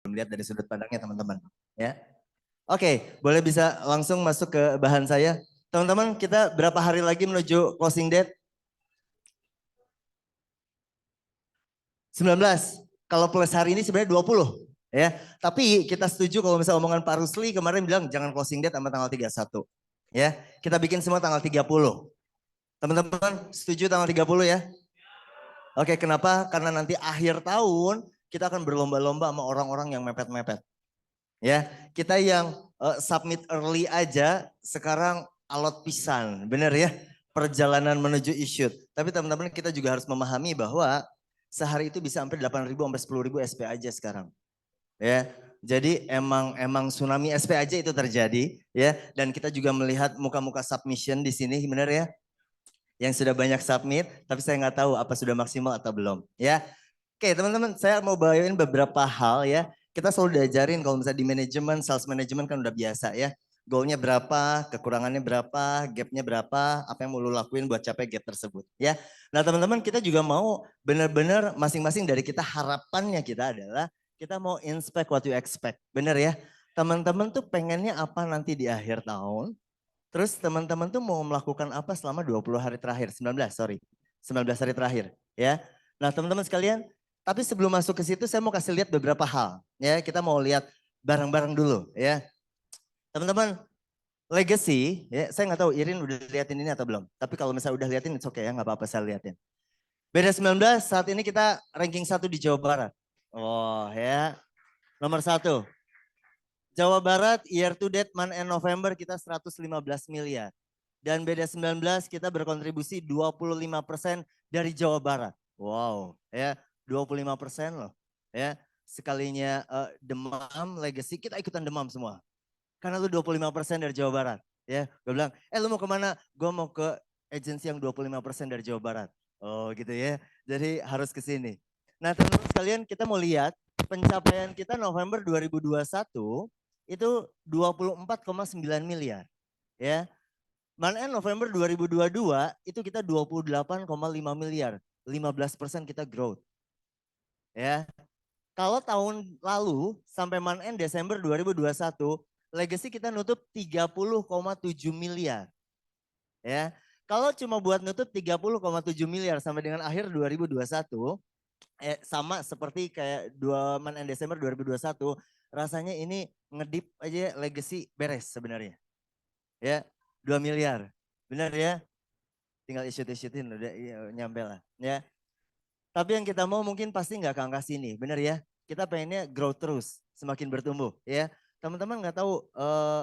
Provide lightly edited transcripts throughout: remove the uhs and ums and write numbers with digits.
melihat dari sudut pandangnya teman-teman. Ya, oke, boleh bisa langsung masuk ke bahan saya. Teman-teman, kita berapa hari lagi menuju closing date? 19. Kalau plus hari ini sebenarnya 20. Ya, tapi kita setuju kalau misalnya omongan Pak Rusli kemarin bilang jangan closing date sampai tanggal 31. Ya, kita bikin semua tanggal 30. Teman-teman, setuju tanggal 30 ya? Oke, kenapa? Karena nanti akhir tahun kita akan berlomba-lomba sama orang-orang yang mepet-mepet. Ya, kita yang submit early aja sekarang alot pisan, bener ya? Perjalanan menuju issued. Tapi teman-teman kita juga harus memahami bahwa sehari itu bisa sampai 8.000 sampai 10.000 SP aja sekarang. Ya, jadi emang tsunami SP aja itu terjadi ya. Dan kita juga melihat muka-muka submission di sini, bener ya? Yang sudah banyak submit, tapi saya nggak tahu apa sudah maksimal atau belum. Ya, oke teman-teman, saya mau bawain beberapa hal ya. Kita selalu diajarin kalau misalnya di manajemen, sales management kan udah biasa ya. Goalnya berapa, kekurangannya berapa, gapnya berapa, apa yang mau lu lakuin buat capai gap tersebut ya. Nah teman-teman kita juga mau benar-benar masing-masing dari kita harapannya kita adalah kita mau inspect what you expect. Bener ya, teman-teman tuh pengennya apa nanti di akhir tahun. Terus teman-teman tuh mau melakukan apa selama 20 hari terakhir, 19 sorry, 19 hari terakhir ya. Nah teman-teman sekalian, tapi sebelum masuk ke situ saya mau kasih lihat beberapa hal ya. Kita mau lihat bareng-bareng dulu ya. Teman-teman, legacy ya, saya nggak tahu Irin udah liatin ini atau belum. Tapi kalau misalnya udah liatin it's okay ya, nggak apa-apa saya liatin. Beda 19 saat ini kita ranking 1 di Jawa Barat. Oh ya, nomor 1. Jawa Barat year to date month end November kita 115 miliar. Dan beda 19 kita berkontribusi 25% dari Jawa Barat. Wow, ya 25% loh. Ya, sekalinya demam legacy kita ikutan demam semua. Karena lu 25% dari Jawa Barat. Ya, gue bilang, lu mau kemana? Gue mau ke agensi yang 25% dari Jawa Barat. Oh gitu ya. Jadi harus ke sini. Nah teman-teman sekalian kita mau lihat pencapaian kita November 2021 itu 24,9 miliar. Ya, Month end November 2022 itu kita 28,5 miliar. 15% kita growth. Ya. Kalau tahun lalu sampai month end Desember 2021, legacy kita nutup 30,7 miliar. Ya. Kalau cuma buat nutup 30,7 miliar sampai dengan akhir 2021, sama seperti kayak month end Desember 2021, rasanya ini ngedip aja legacy beres sebenarnya. Ya, 2 miliar. Benar ya? Tinggal isut-isutin udah nyampe lah ya. Tapi yang kita mau mungkin pasti nggak ke angka sini, benar ya? Kita pengennya grow terus, semakin bertumbuh ya. Teman-teman nggak tahu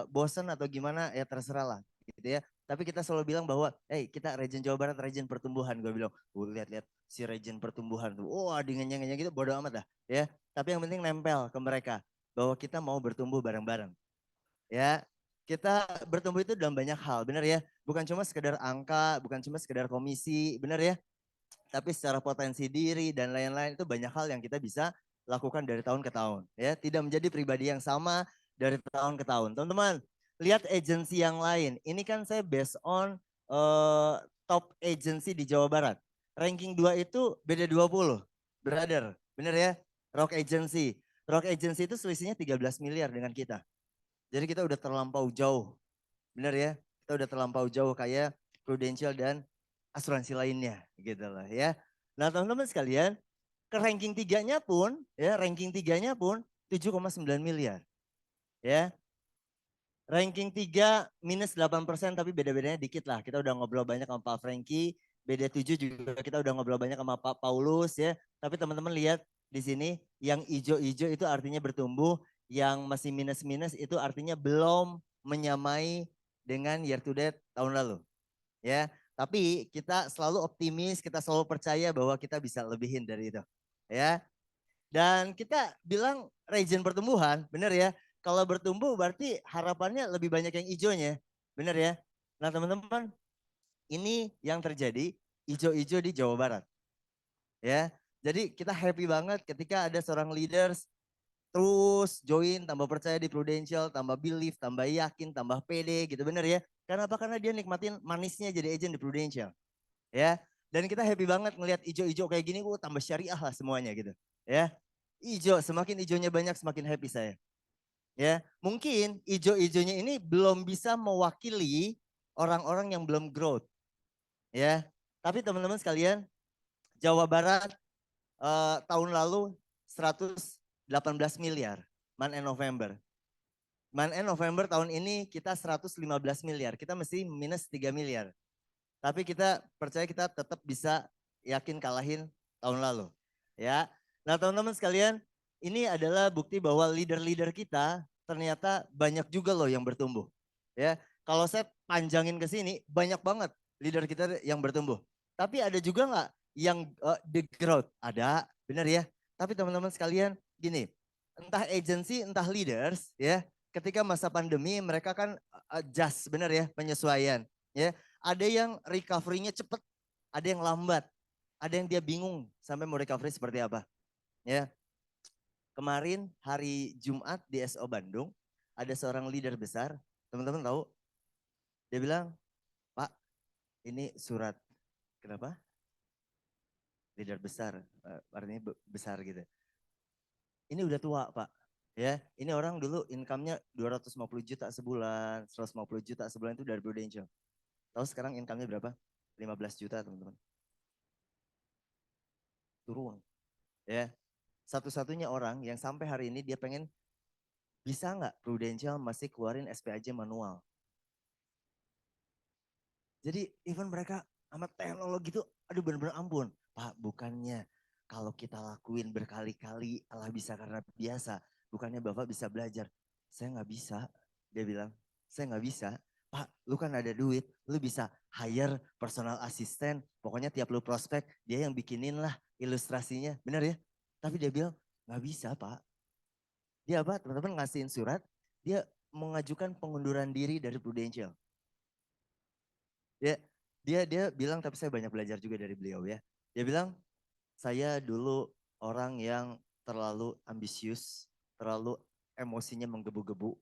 bosen atau gimana ya terserah lah gitu ya. Tapi kita selalu bilang bahwa, kita region Jawa Barat, region pertumbuhan. Gue bilang, lihat-lihat si region pertumbuhan tuh, wah dingin-dingin gitu, bodo amat lah ya. Tapi yang penting nempel ke mereka bahwa kita mau bertumbuh bareng-bareng ya. Kita bertumbuh itu dalam banyak hal, benar ya? Bukan cuma sekedar angka, bukan cuma sekedar komisi, benar ya? Tapi secara potensi diri dan lain-lain itu banyak hal yang kita bisa lakukan dari tahun ke tahun. Ya, tidak menjadi pribadi yang sama dari tahun ke tahun. Teman-teman, lihat agensi yang lain. Ini kan saya based on top agency di Jawa Barat. Ranking 2 itu beda 20. Brother, benar ya? Rock Agency. Rock Agency itu selisihnya 13 miliar dengan kita. Jadi kita udah terlampau jauh. Benar ya? Kita udah terlampau jauh kayak Prudential dan asuransi lainnya gitu loh ya. Nah teman-teman sekalian, ke ranking tiganya pun ya, ranking tiganya pun 7,9 miliar ya. Ranking 3 minus 8% tapi beda-bedanya dikit lah. Kita udah ngobrol banyak sama Pak Franky, beda 7 juga kita udah ngobrol banyak sama Pak Paulus ya. Tapi teman-teman lihat di sini yang hijau-hijau itu artinya bertumbuh, yang masih minus-minus itu artinya belum menyamai dengan year to date tahun lalu. Ya, tapi kita selalu optimis, kita selalu percaya bahwa kita bisa lebihin dari itu. Ya. Dan kita bilang region pertumbuhan, benar ya? Kalau bertumbuh berarti harapannya lebih banyak yang hijaunya, benar ya? Nah teman-teman, ini yang terjadi hijau-hijau di Jawa Barat. Ya, jadi kita happy banget ketika ada seorang leaders terus join, tambah percaya di Prudential, tambah belief, tambah yakin, tambah pede gitu, bener ya? Karena apa? Karena dia nikmatin manisnya jadi agent di Prudential. Ya, dan kita happy banget ngelihat hijau-hijau kayak gini, tambah syariah lah semuanya gitu. Ya, Ijo, semakin ijonya banyak semakin happy saya. Ya, mungkin ijo-ijonya ini belum bisa mewakili orang-orang yang belum growth. Ya, tapi teman-teman sekalian, Jawa Barat tahun lalu 118 miliar, month end November. Month end November tahun ini kita 115 miliar, kita mesti minus 3 miliar. Tapi kita percaya kita tetap bisa yakin kalahin tahun lalu. Ya. Nah, teman-teman sekalian, ini adalah bukti bahwa leader-leader kita ternyata banyak juga loh yang bertumbuh. Ya. Kalau saya panjangin ke sini, banyak banget leader kita yang bertumbuh. Tapi ada juga nggak yang the growth? Ada, benar ya. Tapi teman-teman sekalian, gini, entah agency, entah leaders, ya, ketika masa pandemi mereka kan adjust, benar ya, penyesuaian. Ya, ada yang recovery-nya cepat, ada yang lambat, ada yang dia bingung sampai mau recovery seperti apa. Ya, kemarin hari Jumat di SO Bandung ada seorang leader besar, teman-teman tahu? Dia bilang, Pak, ini surat, kenapa? Leader besar, artinya besar gitu. Ini udah tua Pak, ya. Ini orang dulu income-nya 250 juta sebulan, 150 juta sebulan itu dari Prudential. Tahu sekarang income-nya berapa? 15 juta teman-teman. Turun, ya. Satu-satunya orang yang sampai hari ini dia pengen bisa nggak Prudential masih keluarin SPAJ manual. Jadi even mereka sama teknologi itu, aduh bener-bener ampun. Pak bukannya kalau kita lakuin berkali-kali Allah bisa karena biasa. Bukannya Bapak bisa belajar. Saya nggak bisa, dia bilang. Saya nggak bisa. Pak, lu kan ada duit, lu bisa hire personal assistant. Pokoknya tiap lu prospek, dia yang bikinin lah ilustrasinya. Bener ya? Tapi dia bilang, nggak bisa Pak. Dia apa? Teman-teman ngasihin surat, dia mengajukan pengunduran diri dari Prudential. Dia bilang, tapi saya banyak belajar juga dari beliau ya. Dia bilang, saya dulu orang yang terlalu ambisius, terlalu emosinya menggebu-gebu,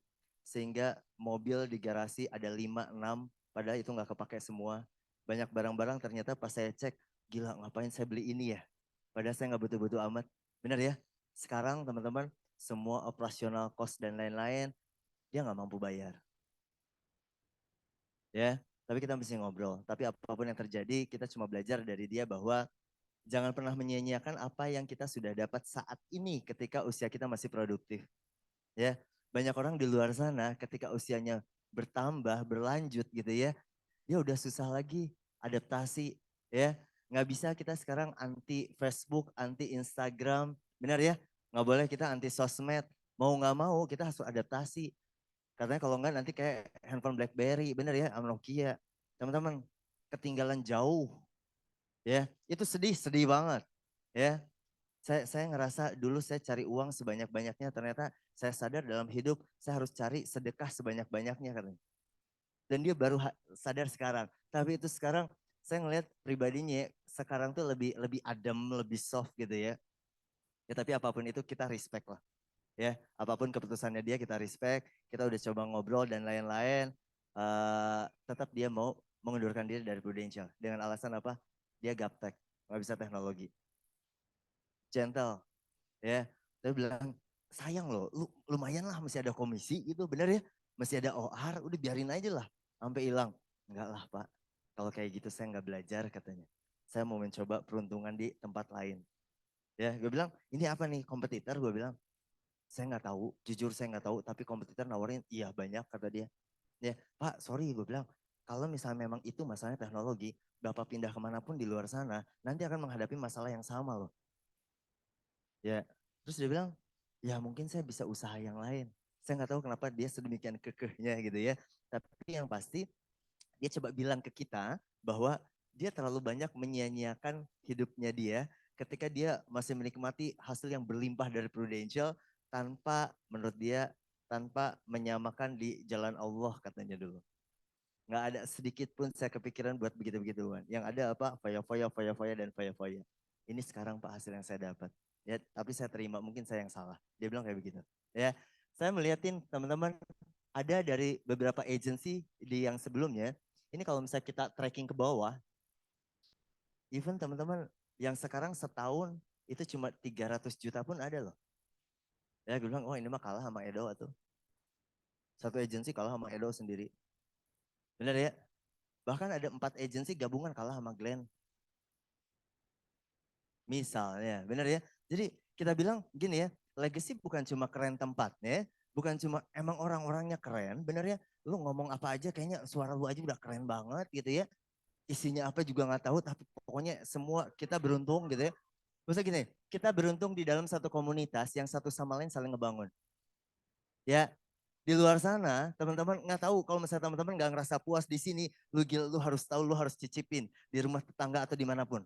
sehingga mobil di garasi ada 5, 6, padahal itu nggak kepake semua. Banyak barang-barang ternyata pas saya cek, gila ngapain saya beli ini ya? Padahal saya nggak butuh-butuh amat. Benar ya? Sekarang teman-teman, semua operasional cost dan lain-lain, dia nggak mampu bayar. Ya, tapi kita mesti ngobrol. Tapi apapun yang terjadi, kita cuma belajar dari dia bahwa jangan pernah menyia-nyiakan apa yang kita sudah dapat saat ini ketika usia kita masih produktif. Ya, banyak orang di luar sana ketika usianya bertambah, berlanjut gitu ya, dia udah susah lagi adaptasi. Ya, nggak bisa kita sekarang anti Facebook, anti Instagram, benar ya? Nggak boleh kita anti sosmed. Mau nggak mau kita harus adaptasi. Katanya kalau enggak nanti kayak handphone BlackBerry, bener ya, sama Nokia. Teman-teman, ketinggalan jauh. Ya, itu sedih banget. Ya, saya ngerasa dulu saya cari uang sebanyak-banyaknya, ternyata saya sadar dalam hidup saya harus cari sedekah sebanyak-banyaknya katanya. Dan dia baru sadar sekarang. Tapi itu sekarang saya ngelihat pribadinya sekarang tuh lebih lebih adem, lebih soft gitu ya. Ya tapi apapun itu kita respect lah. Ya, apapun keputusannya dia kita respect, kita udah coba ngobrol dan lain-lain, tetap dia mau mengundurkan diri dari Prudential dengan alasan apa? Dia gaptek, nggak bisa teknologi, gentle, ya. Dia bilang sayang loh, lumayan lah masih ada komisi gitu, bener ya? Masih ada OR, udah biarin aja lah, sampai hilang. Enggak lah Pak, kalau kayak gitu saya nggak belajar katanya. Saya mau mencoba peruntungan di tempat lain. Ya, gue bilang ini apa nih kompetitor? Gue bilang saya nggak tahu, jujur saya nggak tahu, tapi kompetitor nawarin iya banyak kata dia. Ya, Pak, sorry gue bilang, kalau misalnya memang itu masalahnya teknologi, Bapak pindah kemanapun di luar sana, nanti akan menghadapi masalah yang sama loh. Ya, terus dia bilang, ya mungkin saya bisa usaha yang lain. Saya nggak tahu kenapa dia sedemikian kekehnya gitu ya. Tapi yang pasti dia coba bilang ke kita bahwa dia terlalu banyak menyia-nyiakan hidupnya dia ketika dia masih menikmati hasil yang berlimpah dari Prudential tanpa menurut dia tanpa menyamakan di jalan Allah katanya dulu. Nggak ada sedikit pun saya kepikiran buat begitu-begituan. Yang ada apa? Foya-foya dan foya-foya. Ini sekarang Pak hasil yang saya dapat. Ya, tapi saya terima, mungkin saya yang salah. Dia bilang kayak begitu. Ya, saya melihatin teman-teman ada dari beberapa agensi di yang sebelumnya. Ini kalau misalnya kita tracking ke bawah, even teman-teman yang sekarang setahun itu cuma 300 juta pun ada loh. Ya gue bilang, oh ini mah kalah sama Edo tuh. Satu agensi kalah sama Edo sendiri. Bener ya? Bahkan ada 4 agensi gabungan kalah sama Glenn. Misalnya, bener ya? Jadi kita bilang gini ya, legacy bukan cuma keren tempatnya, bukan cuma emang orang-orangnya keren, bener ya? Lu ngomong apa aja kayaknya suara lu aja udah keren banget gitu ya. Isinya apa juga nggak tahu, tapi pokoknya semua kita beruntung gitu ya. Maksudnya gini, kita beruntung di dalam satu komunitas yang satu sama lain saling ngebangun. Ya, di luar sana teman-teman nggak tahu kalau misalnya teman-teman nggak ngerasa puas di sini, lu harus tahu, lu harus cicipin di rumah tetangga atau dimanapun.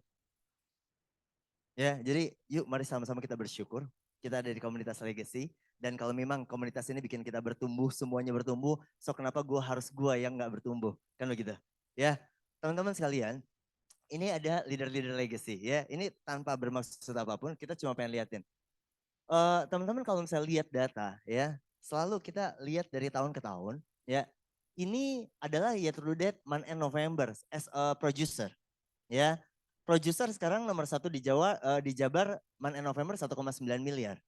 Ya, jadi yuk mari sama-sama kita bersyukur. Kita ada di komunitas legacy. Dan kalau memang komunitas ini bikin kita bertumbuh, semuanya bertumbuh, so kenapa gua yang nggak bertumbuh? Kan begitu. Ya, teman-teman sekalian, ini ada leader-leader legacy ya. Ini tanpa bermaksud apapun, kita cuma pengen liatin. Teman-teman kalau misalnya lihat data ya, selalu kita lihat dari tahun ke tahun ya. Ini adalah year to date month end November as a producer ya. Producer sekarang nomor 1 di Jawa, di Jabar month end November 1,9 miliar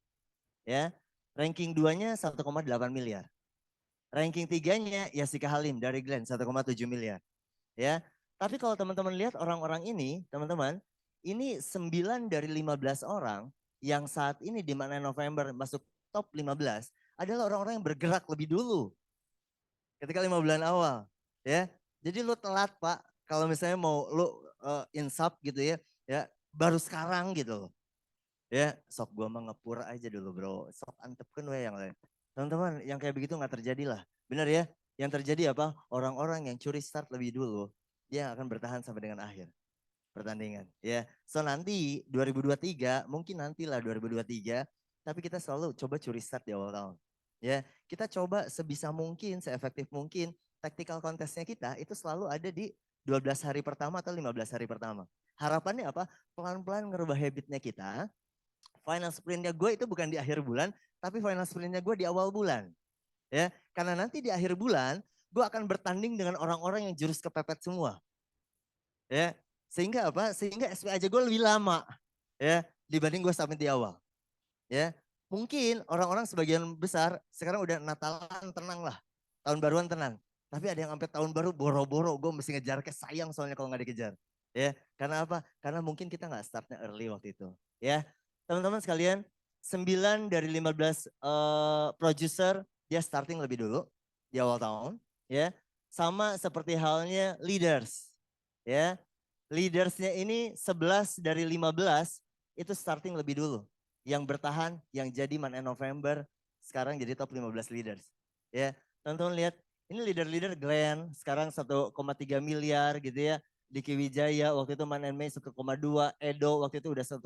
ya. Ranking 2-nya 1,8 miliar. Ranking 3-nya Yasika Halim dari Glenn 1,7 miliar ya. Tapi kalau teman-teman lihat orang-orang ini, teman-teman, ini 9 dari 15 orang yang saat ini di mana November masuk top 15 adalah orang-orang yang bergerak lebih dulu ketika 5 bulan awal. Ya, jadi lu telat Pak kalau misalnya mau lu insap gitu ya, ya baru sekarang gitu loh. Ya, sok gua mah ngepur aja dulu bro, sok antepkan we yang lain. Teman-teman, yang kayak begitu nggak terjadi lah. Benar ya? Yang terjadi apa? Orang-orang yang curi start lebih dulu, dia akan bertahan sampai dengan akhir pertandingan. Ya, so nanti 2023, mungkin nantilah 2023, tapi kita selalu coba curi start di awal tahun. Ya, kita coba sebisa mungkin, seefektif mungkin, tactical contestnya kita itu selalu ada di 12 hari pertama atau 15 hari pertama. Harapannya apa? Pelan-pelan ngerubah habitnya kita. Final sprintnya gue itu bukan di akhir bulan, tapi final sprintnya gue di awal bulan. Ya, karena nanti di akhir bulan gue akan bertanding dengan orang-orang yang jurus kepepet semua. Ya, sehingga apa? Sehingga SP aja gue lebih lama ya dibanding gue submit di awal. Ya, mungkin orang-orang sebagian besar sekarang udah Natalan tenang lah, tahun baruan tenang. Tapi ada yang sampai tahun baru boro-boro, gue mesti ngejar ke sayang soalnya kalau nggak dikejar. Ya, karena apa? Karena mungkin kita nggak startnya early waktu itu. Ya, teman-teman sekalian, 9 dari 15 producer dia starting lebih dulu di awal tahun. Ya, sama seperti halnya leaders. Ya, leadersnya ini 11 dari 15 itu starting lebih dulu. Yang bertahan, yang jadi man and November, sekarang jadi top 15 leaders. Ya, teman-teman lihat, ini leader-leader Glenn, sekarang 1,3 miliar gitu ya. Diki Wijaya waktu itu Man and May 1,2, Edo waktu itu udah 1,1.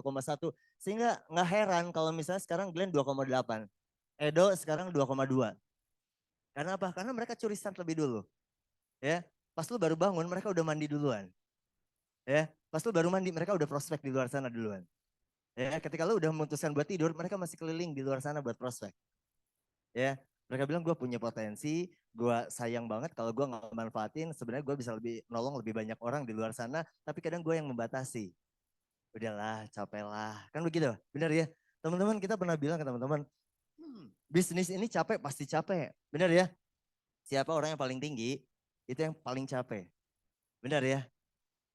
Sehingga nggak heran kalau misalnya sekarang Glenn 2,8. Edo sekarang 2,2. Karena apa? Karena mereka curi start lebih dulu. Ya, pas lu baru bangun mereka udah mandi duluan. Ya, pas lu baru mandi mereka udah prospek di luar sana duluan. Ya, ketika lu udah memutuskan buat tidur, mereka masih keliling di luar sana buat prospek. Ya, mereka bilang gue punya potensi, gue sayang banget kalau gue nggak manfaatin. Sebenarnya gue bisa lebih nolong lebih banyak orang di luar sana, tapi kadang gue yang membatasi. Udahlah, capek lah, kan begitu, benar ya? Teman-teman kita pernah bilang ke teman-teman, bisnis ini capek pasti capek, benar ya? Siapa orang yang paling tinggi, itu yang paling capek, benar ya?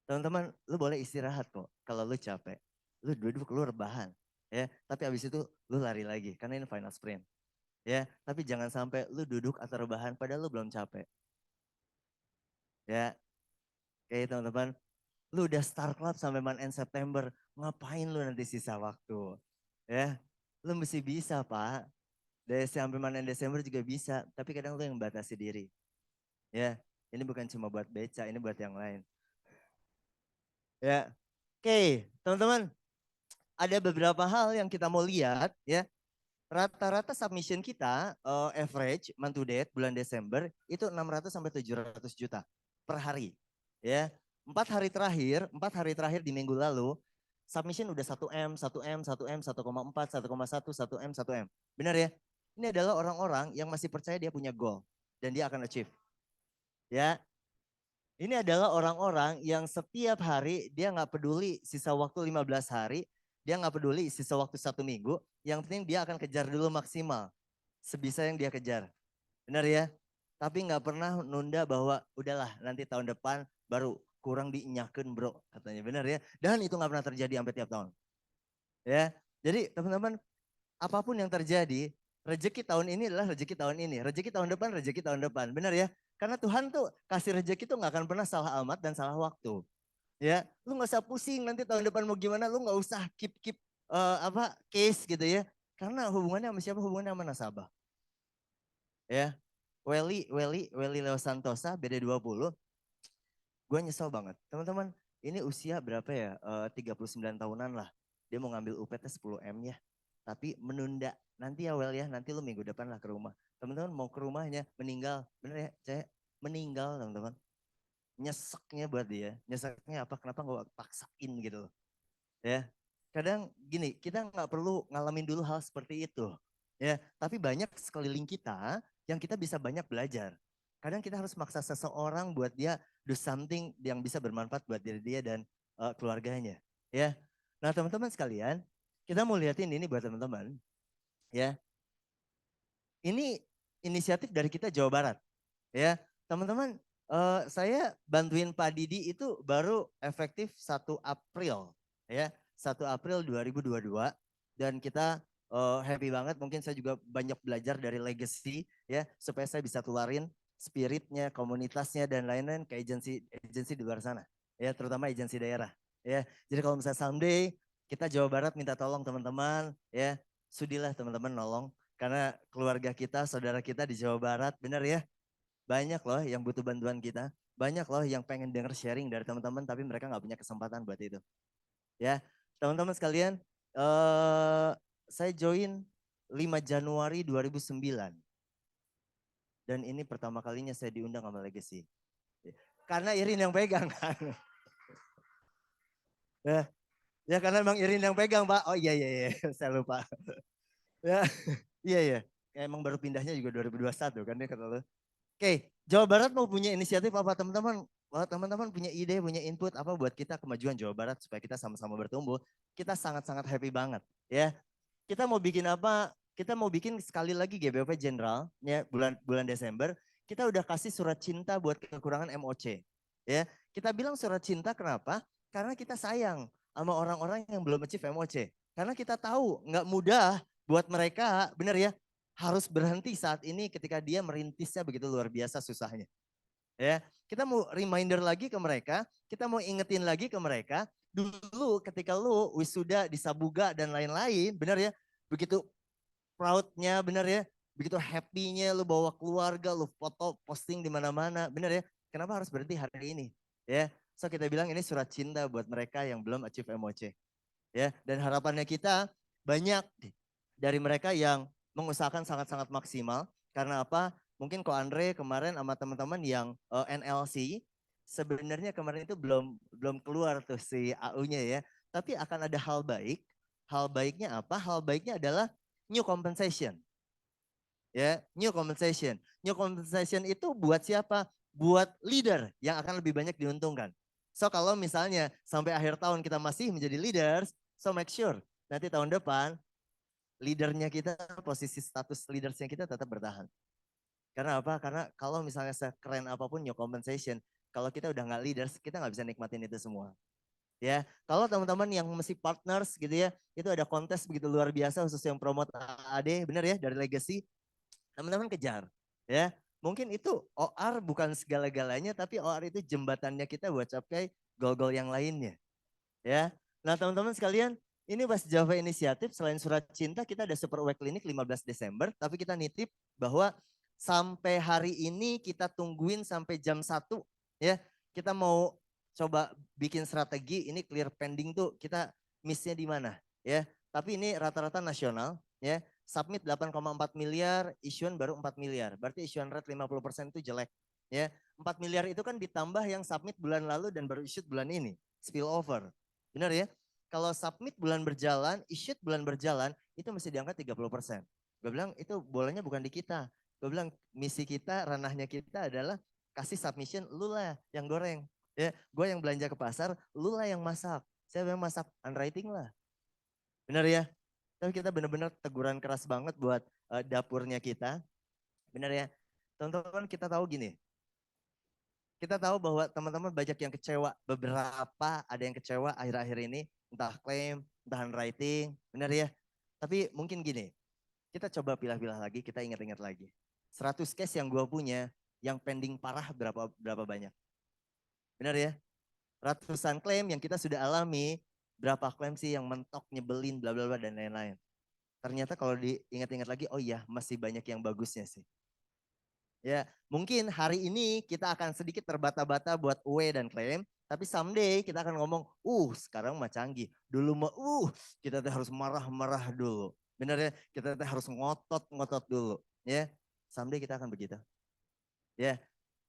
Teman-teman, lu boleh istirahat kok kalau lu capek. Lu duduk, lu rebahan. Ya, tapi abis itu lu lari lagi karena ini final sprint. Ya, tapi jangan sampai lu duduk atau rebahan padahal lu belum capek. Ya, oke teman-teman. Lu udah start club sampai month end September. Ngapain lu nanti sisa waktu? Ya, lu mesti bisa, Pak. Dari sampai month end Desember juga bisa, tapi kadang lu yang membatasi diri. Ya, ini bukan cuma buat beca, ini buat yang lain. Ya, oke, teman-teman. Ada beberapa hal yang kita mau lihat ya. Rata-rata submission kita average month to date bulan Desember itu 600 sampai 700 juta per hari. Ya. 4 hari terakhir di minggu lalu submission udah 1M, 1M, 1M, 1,4, 1,1, 1M, 1M. Benar ya? Ini adalah orang-orang yang masih percaya dia punya goal dan dia akan achieve. Ya, ini adalah orang-orang yang setiap hari dia nggak peduli sisa waktu 15 hari, Dia nggak peduli sisa waktu 1 minggu, yang penting dia akan kejar dulu maksimal. Sebisa yang dia kejar. Benar ya? Tapi nggak pernah nunda bahwa udahlah nanti tahun depan baru kurang diinyakin bro katanya. Benar ya? Dan itu nggak pernah terjadi sampai tiap tahun. Ya, jadi teman-teman apapun yang terjadi, rezeki tahun ini adalah rezeki tahun ini. Rezeki tahun depan, rezeki tahun depan. Benar ya? Karena Tuhan tuh kasih rezeki tuh nggak akan pernah salah alamat dan salah waktu. Ya, lu nggak usah pusing nanti tahun depan mau gimana, lu nggak usah keep case gitu ya. Karena hubungannya sama siapa? Hubungannya sama nasabah. Ya, Welly Leo Santosa beda 20. Gue nyesel banget. Teman-teman, ini usia berapa ya? 39 tahunan lah. Dia mau ngambil UPT 10M ya. Tapi menunda. Nanti ya Well ya, nanti lu minggu depan lah ke rumah. Teman-teman mau ke rumahnya, meninggal. Bener ya, saya meninggal teman-teman. Nyeseknya buat dia. Nyeseknya apa? Kenapa gak paksain gitu loh. Ya, kadang gini, kita nggak perlu ngalamin dulu hal seperti itu. Ya, tapi banyak sekeliling kita yang kita bisa banyak belajar. Kadang kita harus maksa seseorang buat dia do something yang bisa bermanfaat buat diri dia dan keluarganya. Ya, nah teman-teman sekalian, kita mau lihatin ini buat teman-teman. Ya, ini inisiatif dari kita Jawa Barat. Ya, teman-teman, saya bantuin Pak Didi itu baru efektif 1 April. Ya, 1 April 2022. Dan kita happy banget. Mungkin saya juga banyak belajar dari legacy ya, supaya saya bisa keluarin spiritnya, komunitasnya dan lain-lain ke agensi di luar sana. Ya, terutama agensi daerah. Ya, jadi kalau misalnya someday kita Jawa Barat minta tolong teman-teman, ya, sudilah teman-teman nolong. Karena keluarga kita, saudara kita di Jawa Barat, benar ya? Banyak loh yang butuh bantuan kita. Banyak loh yang pengen denger sharing dari teman-teman, tapi mereka nggak punya kesempatan buat itu. Ya, teman-teman sekalian, saya join 5 Januari 2009. Dan ini pertama kalinya saya diundang sama Legacy. Karena Irin yang pegang kan. Ya, ya karena emang Irin yang pegang Pak. Oh iya, iya, iya. Saya lupa. Ya, iya, iya. Emang baru pindahnya juga 2021 kan ya kata lu. Oke, Jawa Barat mau punya inisiatif apa teman-teman? Wah, teman-teman punya ide, punya input apa buat kita kemajuan Jawa Barat supaya kita sama-sama bertumbuh. Kita sangat-sangat happy banget, ya. Kita mau bikin apa? Kita mau bikin sekali lagi GBOP General ya bulan bulan Desember. Kita udah kasih surat cinta buat kekurangan MOC. Ya, kita bilang surat cinta kenapa? Karena kita sayang sama orang-orang yang belum achieve MOC. Karena kita tahu nggak mudah buat mereka, benar ya, harus berhenti saat ini ketika dia merintisnya begitu luar biasa susahnya. Ya, kita mau reminder lagi ke mereka, kita mau ingetin lagi ke mereka, dulu ketika lu wisuda di Sabuga dan lain-lain, benar ya, begitu proudnya, benar ya, begitu happy-nya lu bawa keluarga, lu foto, posting di mana-mana, benar ya, kenapa harus berhenti hari ini? Ya, so kita bilang ini surat cinta buat mereka yang belum achieve MOC. Ya, dan harapannya kita banyak dari mereka yang mengusahakan sangat-sangat maksimal. Karena apa? Mungkin Ko Andre kemarin sama teman-teman yang NLC, sebenarnya kemarin itu belum belum keluar tuh si AU-nya ya. Tapi akan ada hal baik. Hal baiknya apa? Hal baiknya adalah new compensation. Ya, new compensation. New compensation itu buat siapa? Buat leader yang akan lebih banyak diuntungkan. So kalau misalnya sampai akhir tahun kita masih menjadi leaders, so make sure nanti tahun depan leadernya kita, posisi status leadersnya kita tetap bertahan. Karena apa? Karena kalau misalnya sekeren apapun new compensation, kalau kita udah nggak leaders, kita nggak bisa nikmatin itu semua. Ya, kalau teman-teman yang masih partners gitu ya, itu ada kontes begitu luar biasa khusus yang promote AAD, benar ya, dari Legacy. Teman-teman kejar. Ya, mungkin itu OR bukan segala-galanya, tapi OR itu jembatannya kita buat capai goal-goal yang lainnya. Ya, nah teman-teman sekalian, ini pas Java Inisiatif selain surat cinta kita ada Super Awake Clinic 15 Desember, tapi kita nitip bahwa sampai hari ini kita tungguin sampai jam 1 ya. Kita mau coba bikin strategi ini clear pending tuh kita missnya di mana ya. Tapi ini rata-rata nasional ya. Submit 8,4 miliar, issuan baru 4 miliar. Berarti issuan rate 50% itu jelek ya. 4 miliar itu kan ditambah yang submit bulan lalu dan baru issued bulan ini. Spill over. Benar ya? Kalau submit bulan berjalan, issued bulan berjalan, itu mesti diangkat 30%. Gue bilang itu bolanya bukan di kita. Gue bilang misi kita, ranahnya kita adalah kasih submission, lu lah yang goreng. Ya, gue yang belanja ke pasar, lu lah yang masak. Saya yang masak handwriting lah. Benar ya? Tapi kita benar-benar teguran keras banget buat dapurnya kita. Benar ya? Teman-teman kita tahu gini, kita tahu bahwa teman-teman banyak yang kecewa. Beberapa ada yang kecewa akhir-akhir ini. Entah klaim, entah handwriting. Benar ya? Tapi mungkin gini, kita coba pilah-pilah lagi, kita ingat-ingat lagi. 100 case yang gue punya, yang pending parah berapa berapa banyak? Benar ya? Ratusan klaim yang kita sudah alami, berapa klaim sih yang mentok, nyebelin, bla bla bla dan lain-lain. Ternyata kalau diingat-ingat lagi, oh iya masih banyak yang bagusnya sih. Ya, mungkin hari ini kita akan sedikit terbata-bata buat UE dan klaim, tapi someday kita akan ngomong, sekarang mah canggih. Dulu mah, kita harus marah-marah dulu. Benar ya, kita harus ngotot-ngotot dulu. Ya, someday kita akan begitu. Ya,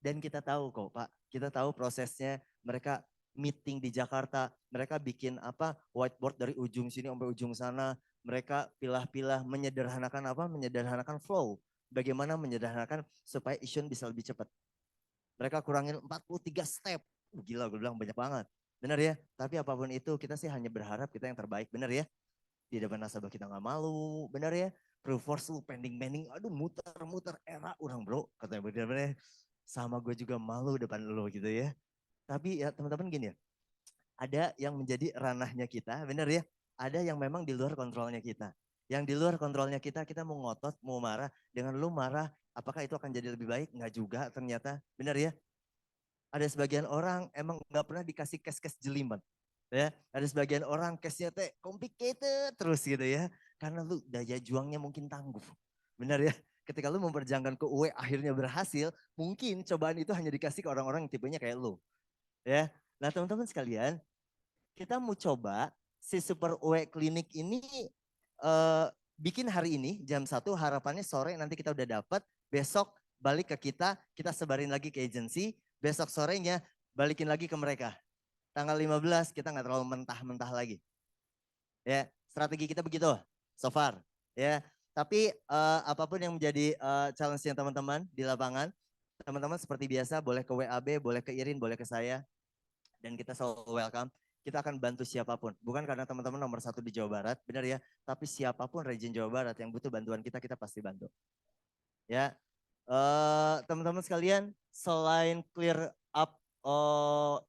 dan kita tahu kok Pak, kita tahu prosesnya. Mereka meeting di Jakarta, mereka bikin apa whiteboard dari ujung sini sampai ujung sana. Mereka pilah-pilah menyederhanakan apa? Menyederhanakan flow. Bagaimana menyederhanakan supaya isu bisa lebih cepat. Mereka kurangin 43 step. Gila, gue bilang banyak banget. Benar ya? Tapi apapun itu kita sih hanya berharap kita yang terbaik. Benar ya? Di depan nasabah kita nggak malu. Benar ya? Proof force lu pending-pending. Aduh muter-muter era orang bro. Katanya benar-benar sama gue juga malu depan lo gitu ya. Tapi ya teman-teman gini ya. Ada yang menjadi ranahnya kita. Benar ya? Ada yang memang di luar kontrolnya kita. Yang di luar kontrolnya kita, kita mau ngotot, mau marah. Dengan lu marah, apakah itu akan jadi lebih baik? Nggak juga ternyata. Benar ya? Ada sebagian orang emang nggak pernah dikasih cash-cash jelimet. Ya, ada sebagian orang cashnya teh complicated terus gitu ya. Karena lu daya juangnya mungkin tangguh. Benar ya? Ketika lu memperjuangkan ke UE akhirnya berhasil, mungkin cobaan itu hanya dikasih ke orang-orang yang tipenya kayak lu. Ya. Nah, teman-teman sekalian, kita mau coba si Super UE Klinik ini eh, bikin hari ini jam 1, harapannya sore nanti kita udah dapat, besok balik ke kita sebarin lagi ke agensi, besok sorenya balikin lagi ke mereka. Tanggal 15 kita nggak terlalu mentah-mentah lagi. Ya, strategi kita begitu so far. Ya, tapi apapun yang menjadi challenge-nya teman-teman di lapangan, teman-teman seperti biasa boleh ke WAB, boleh ke Irin, boleh ke saya, dan kita selalu welcome. Kita akan bantu siapapun. Bukan karena teman-teman nomor 1 di Jawa Barat, benar ya. Tapi siapapun region Jawa Barat yang butuh bantuan kita, kita pasti bantu. Ya, teman-teman sekalian, selain clear up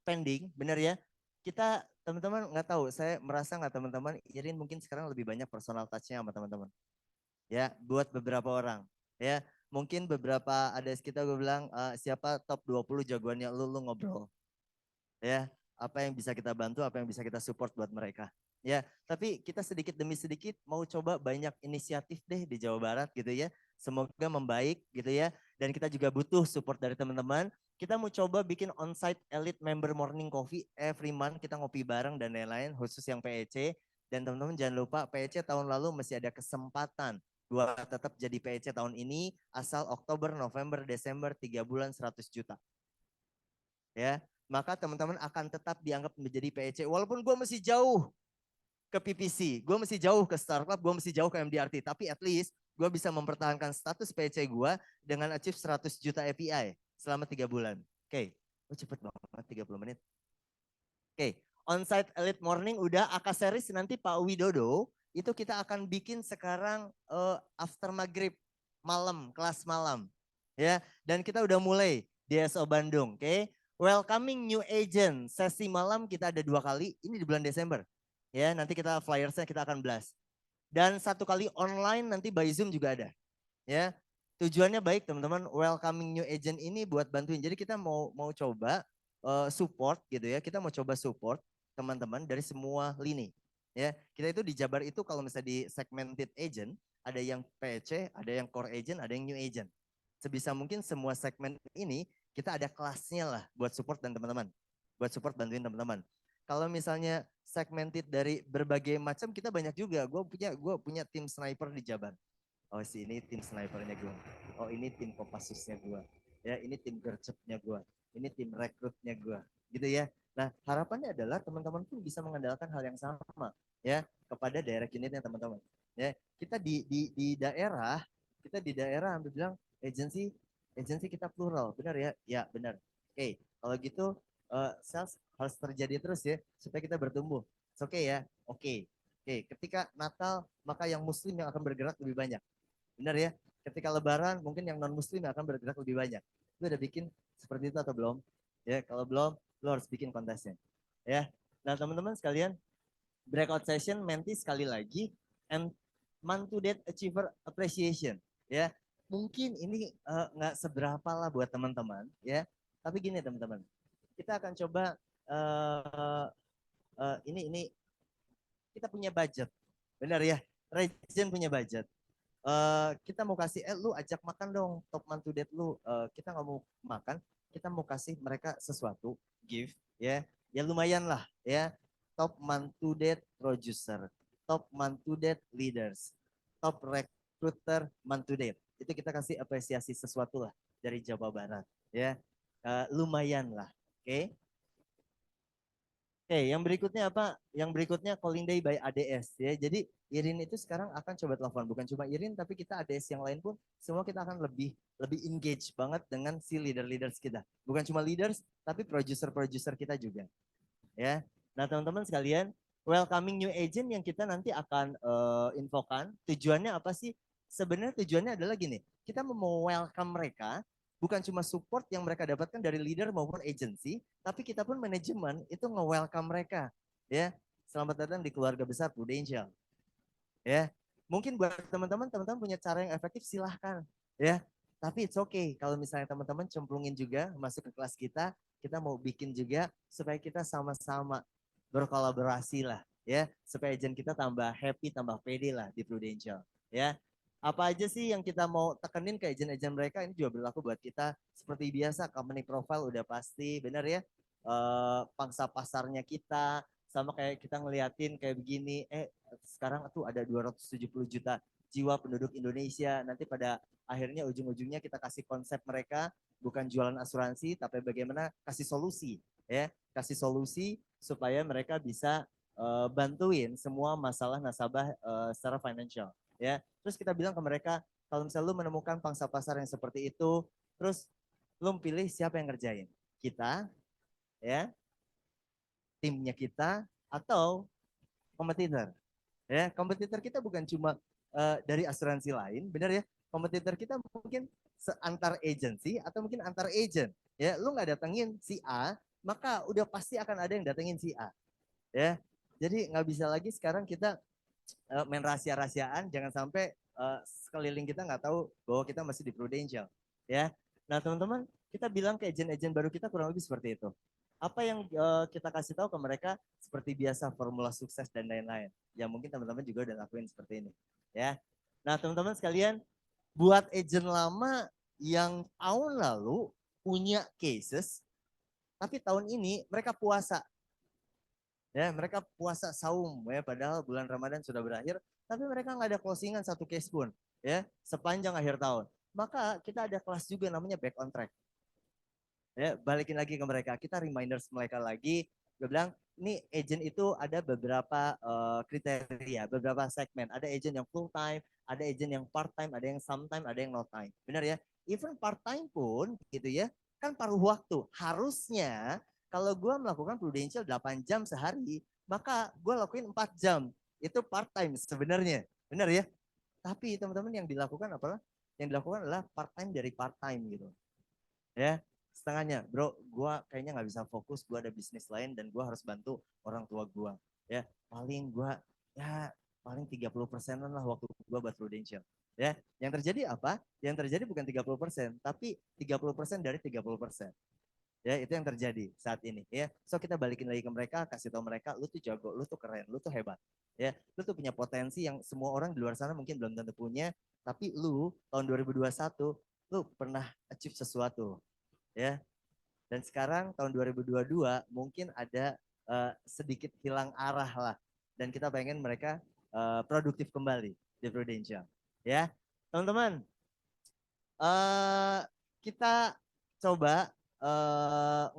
pending, benar ya. Kita teman-teman nggak tahu, saya merasa nggak teman-teman, Irin mungkin sekarang lebih banyak personal touch-nya sama teman-teman. Ya, buat beberapa orang. Ya, mungkin beberapa ada sekitar gue bilang siapa top 20 jagoannya lu ngobrol. Ya, apa yang bisa kita bantu, apa yang bisa kita support buat mereka. Ya, tapi kita sedikit demi sedikit mau coba banyak inisiatif deh di Jawa Barat gitu ya. Semoga membaik gitu ya. Dan kita juga butuh support dari teman-teman. Kita mau coba bikin onsite elite member morning coffee every month. Kita ngopi bareng dan lain-lain khusus yang PEC. Dan teman-teman jangan lupa PEC tahun lalu masih ada kesempatan buat tetap jadi PEC tahun ini asal Oktober, November, Desember 3 bulan 100 juta. Ya, maka teman-teman akan tetap dianggap menjadi PEC. Walaupun gue masih jauh ke PPC, gue masih jauh ke Star Club, gue masih jauh ke MDRT, tapi at least gue bisa mempertahankan status PEC gue dengan achieve 100 juta API selama 3 bulan. Oke, cepet banget 30 menit. Oke, onsite elite morning udah, AK series nanti Pak Widodo, itu kita akan bikin sekarang after maghrib malam, kelas malam. Ya, dan kita udah mulai di SO Bandung, oke. Welcoming new agent, sesi malam kita ada 2 kali, ini di bulan Desember. Ya, nanti kita flyersnya kita akan blast. Dan 1 kali online nanti by Zoom juga ada. Ya, tujuannya baik teman-teman, welcoming new agent ini buat bantuin. Jadi kita mau coba support gitu ya. Kita mau coba support teman-teman dari semua lini. Ya, kita itu di Jabar itu kalau misalnya di segmented agent, ada yang PC, ada yang core agent, ada yang new agent. Sebisa mungkin semua segmen ini kita ada kelasnya lah buat support dan teman-teman. Buat support bantuin teman-teman. Kalau misalnya segmented dari berbagai macam kita banyak juga. Gue punya tim sniper di Jabar. Oh si ini tim snipernya gue. Oh ini tim Kopassusnya gue. Ya ini tim gercepnya gue. Ini tim rekrutnya gue. Gitu ya. Nah harapannya adalah teman-teman pun bisa mengandalkan hal yang sama ya kepada daerah unitnya teman-teman. Ya kita di daerah hampir bilang agensi kita plural, benar ya? Ya benar. Oke, kalau gitu sales harus terjadi terus ya supaya kita bertumbuh. Oke ya, oke. Oke, ketika Natal maka yang Muslim yang akan bergerak lebih banyak. Benar ya? Ketika Lebaran mungkin yang non Muslim yang akan bergerak lebih banyak. Lu udah bikin seperti itu atau belum? Ya, kalau belum, lu harus bikin kontesnya. Ya. Nah, teman-teman sekalian, breakout session menti sekali lagi and month to date achiever appreciation. Ya. Mungkin ini nggak seberapa lah buat teman-teman, ya. Tapi gini teman-teman, kita akan coba ini kita punya budget, benar ya? Region punya budget. Kita mau kasih, lu ajak makan dong top man to date lu. Kita nggak mau makan, kita mau kasih mereka sesuatu, gift, ya lumayan lah, ya. Top man to date producer, top man to date leaders, top recruiter man to date. Itu kita kasih apresiasi sesuatu lah dari Jawa Barat, ya. Lumayan lah, oke? Okay? Oke, yang berikutnya apa? Yang berikutnya calling day by ADS ya. Jadi Irin itu sekarang akan coba telepon, bukan cuma Irin tapi kita ADS yang lain pun semua kita akan lebih lebih engage banget dengan si leaders kita. Bukan cuma leaders tapi producer kita juga. Ya. Nah, teman-teman sekalian, welcoming new agent yang kita nanti akan infokan, tujuannya apa sih? Sebenarnya tujuannya adalah gini, kita mau welcome mereka bukan cuma support yang mereka dapatkan dari leader maupun agency, tapi kita pun manajemen itu nge-welcome mereka. Ya, selamat datang di keluarga besar Prudential. Ya, mungkin buat teman-teman punya cara yang efektif silahkan. Ya, tapi it's okay kalau misalnya teman-teman cemplungin juga masuk ke kelas kita mau bikin juga supaya kita sama-sama berkolaborasi lah. Ya, supaya agent kita tambah happy, tambah pede lah di Prudential. Ya, apa aja sih yang kita mau tekenin ke agent-agent mereka ini juga berlaku buat kita seperti biasa company profile udah pasti benar ya, pangsa pasarnya kita sama kayak kita ngeliatin kayak begini sekarang tuh ada 270 juta jiwa penduduk Indonesia nanti pada akhirnya ujung-ujungnya kita kasih konsep mereka bukan jualan asuransi tapi bagaimana kasih solusi ya kasih solusi supaya mereka bisa bantuin semua masalah nasabah secara financial ya. Terus kita bilang ke mereka, kalau misalnya lu menemukan pangsa pasar yang seperti itu, terus lu pilih siapa yang ngerjain? Kita, ya, timnya kita, atau kompetitor. Ya, kompetitor kita bukan cuma dari asuransi lain, benar ya? Kompetitor kita mungkin antar agency atau mungkin antar agent. Ya, lu nggak datengin si A, maka udah pasti akan ada yang datengin si A. Ya, jadi nggak bisa lagi sekarang kita main rahasia-rahasiaan, jangan sampai sekeliling kita nggak tahu bahwa kita masih di Prudential. Ya, nah teman-teman, kita bilang ke agent-agent baru kita kurang lebih seperti itu. Apa yang kita kasih tahu ke mereka seperti biasa formula sukses dan lain-lain. Ya mungkin teman-teman juga udah lakuin seperti ini. Ya, nah teman-teman sekalian, buat agent lama yang tahun lalu punya cases, tapi tahun ini mereka puasa. Ya, mereka puasa saum ya, padahal bulan Ramadan sudah berakhir, tapi mereka nggak ada closingan satu case pun ya sepanjang akhir tahun. Maka kita ada kelas juga namanya back on track. Ya, balikin lagi ke mereka, kita reminders mereka lagi. Gue bilang, ini agent itu ada beberapa kriteria, beberapa segmen. Ada agent yang full time, ada agent yang part time, ada yang sometime, ada yang no time. Benar ya? Even part time pun gitu ya, kan paruh waktu. Harusnya kalau gue melakukan prudential 8 jam sehari, maka gue lakuin 4 jam. Itu part time sebenarnya. Benar ya? Tapi teman-teman yang dilakukan apa? Yang dilakukan adalah part time dari part time gitu. Ya, setengahnya bro, gue kayaknya nggak bisa fokus, gue ada bisnis lain dan gue harus bantu orang tua gue. Ya, paling gue ya paling 30%-an lah waktu gue buat Prudential. Ya, yang terjadi apa? Yang terjadi bukan 30%, tapi 30% dari 30%. Ya, itu yang terjadi saat ini ya. So kita balikin lagi ke mereka, kasih tahu mereka lu tuh jago, lu tuh keren, lu tuh hebat. Ya, lu tuh punya potensi yang semua orang di luar sana mungkin belum tentu punya, tapi lu tahun 2021 lu pernah achieve sesuatu ya. Dan sekarang tahun 2022 mungkin ada sedikit hilang arah lah. Dan kita pengen mereka produktif kembali di Prudential. Ya, teman-teman, uh, kita coba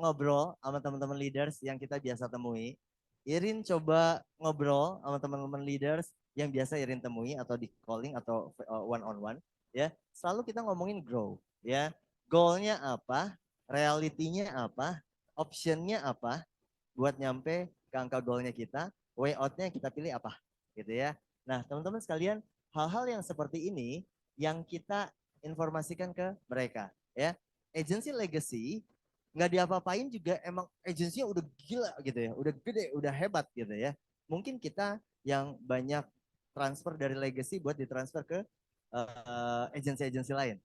ngobrol sama teman-teman leaders yang kita biasa temui. Irin coba ngobrol sama teman-teman leaders yang biasa Irin temui atau di calling atau one on one ya. Selalu kita ngomongin grow ya. Goalnya apa? Realitinya apa? Optionnya apa? Buat nyampe ke angka goalnya kita. Way outnya kita pilih apa? gitu ya. Nah, teman-teman sekalian, hal-hal yang seperti ini yang kita informasikan ke mereka, ya. Agency legacy nggak diapa-apain juga emang agensinya udah gila gitu ya, udah gede, udah hebat gitu ya. Mungkin kita yang banyak transfer dari legacy buat ditransfer ke agensi-agensi lain.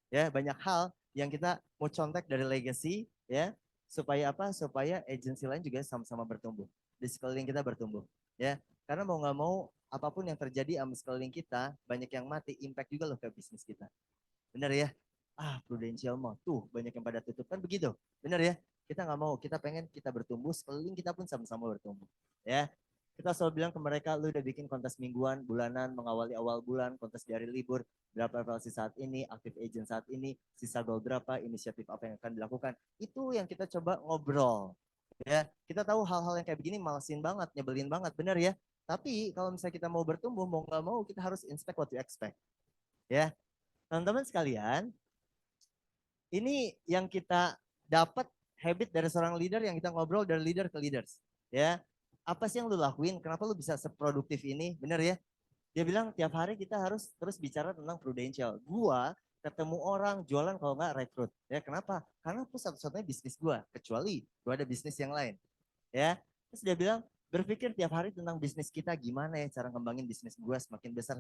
Ya, banyak hal yang kita mau contek dari legacy ya, supaya apa? Supaya agensi lain juga sama-sama bertumbuh. Di sekeliling kita bertumbuh, ya. Karena mau nggak mau apapun yang terjadi sama sekeliling kita, banyak yang mati, impact juga loh ke bisnis kita. Benar ya? Prudential mau tuh banyak yang pada tutup kan begitu. Benar ya? Kita nggak mau, kita pengen kita bertumbuh, sekeliling kita pun sama-sama bertumbuh. Ya, kita selalu bilang ke mereka, lu udah bikin kontes mingguan, bulanan, mengawali awal bulan, kontes di hari libur, berapa evaluasi saat ini, aktif agent saat ini, sisa goal berapa, inisiatif apa yang akan dilakukan. Itu yang kita coba ngobrol. Ya, kita tahu hal-hal yang kayak begini malesin banget, nyebelin banget, benar ya? Tapi kalau misalnya kita mau bertumbuh, mau nggak mau kita harus inspect what you expect. Ya, teman-teman sekalian, ini yang kita dapat habit dari seorang leader yang kita ngobrol dari leader ke leaders. Ya, apa sih yang lu lakuin? Kenapa lu bisa seproduktif ini? Bener ya? Dia bilang tiap hari kita harus terus bicara tentang prudential. Gua ketemu orang jualan kalau nggak rekrut. Ya kenapa? Karena itu satu-satunya bisnis gua. Kecuali gua ada bisnis yang lain. Ya, terus dia bilang berpikir tiap hari tentang bisnis kita gimana ya cara ngembangin bisnis gua semakin besar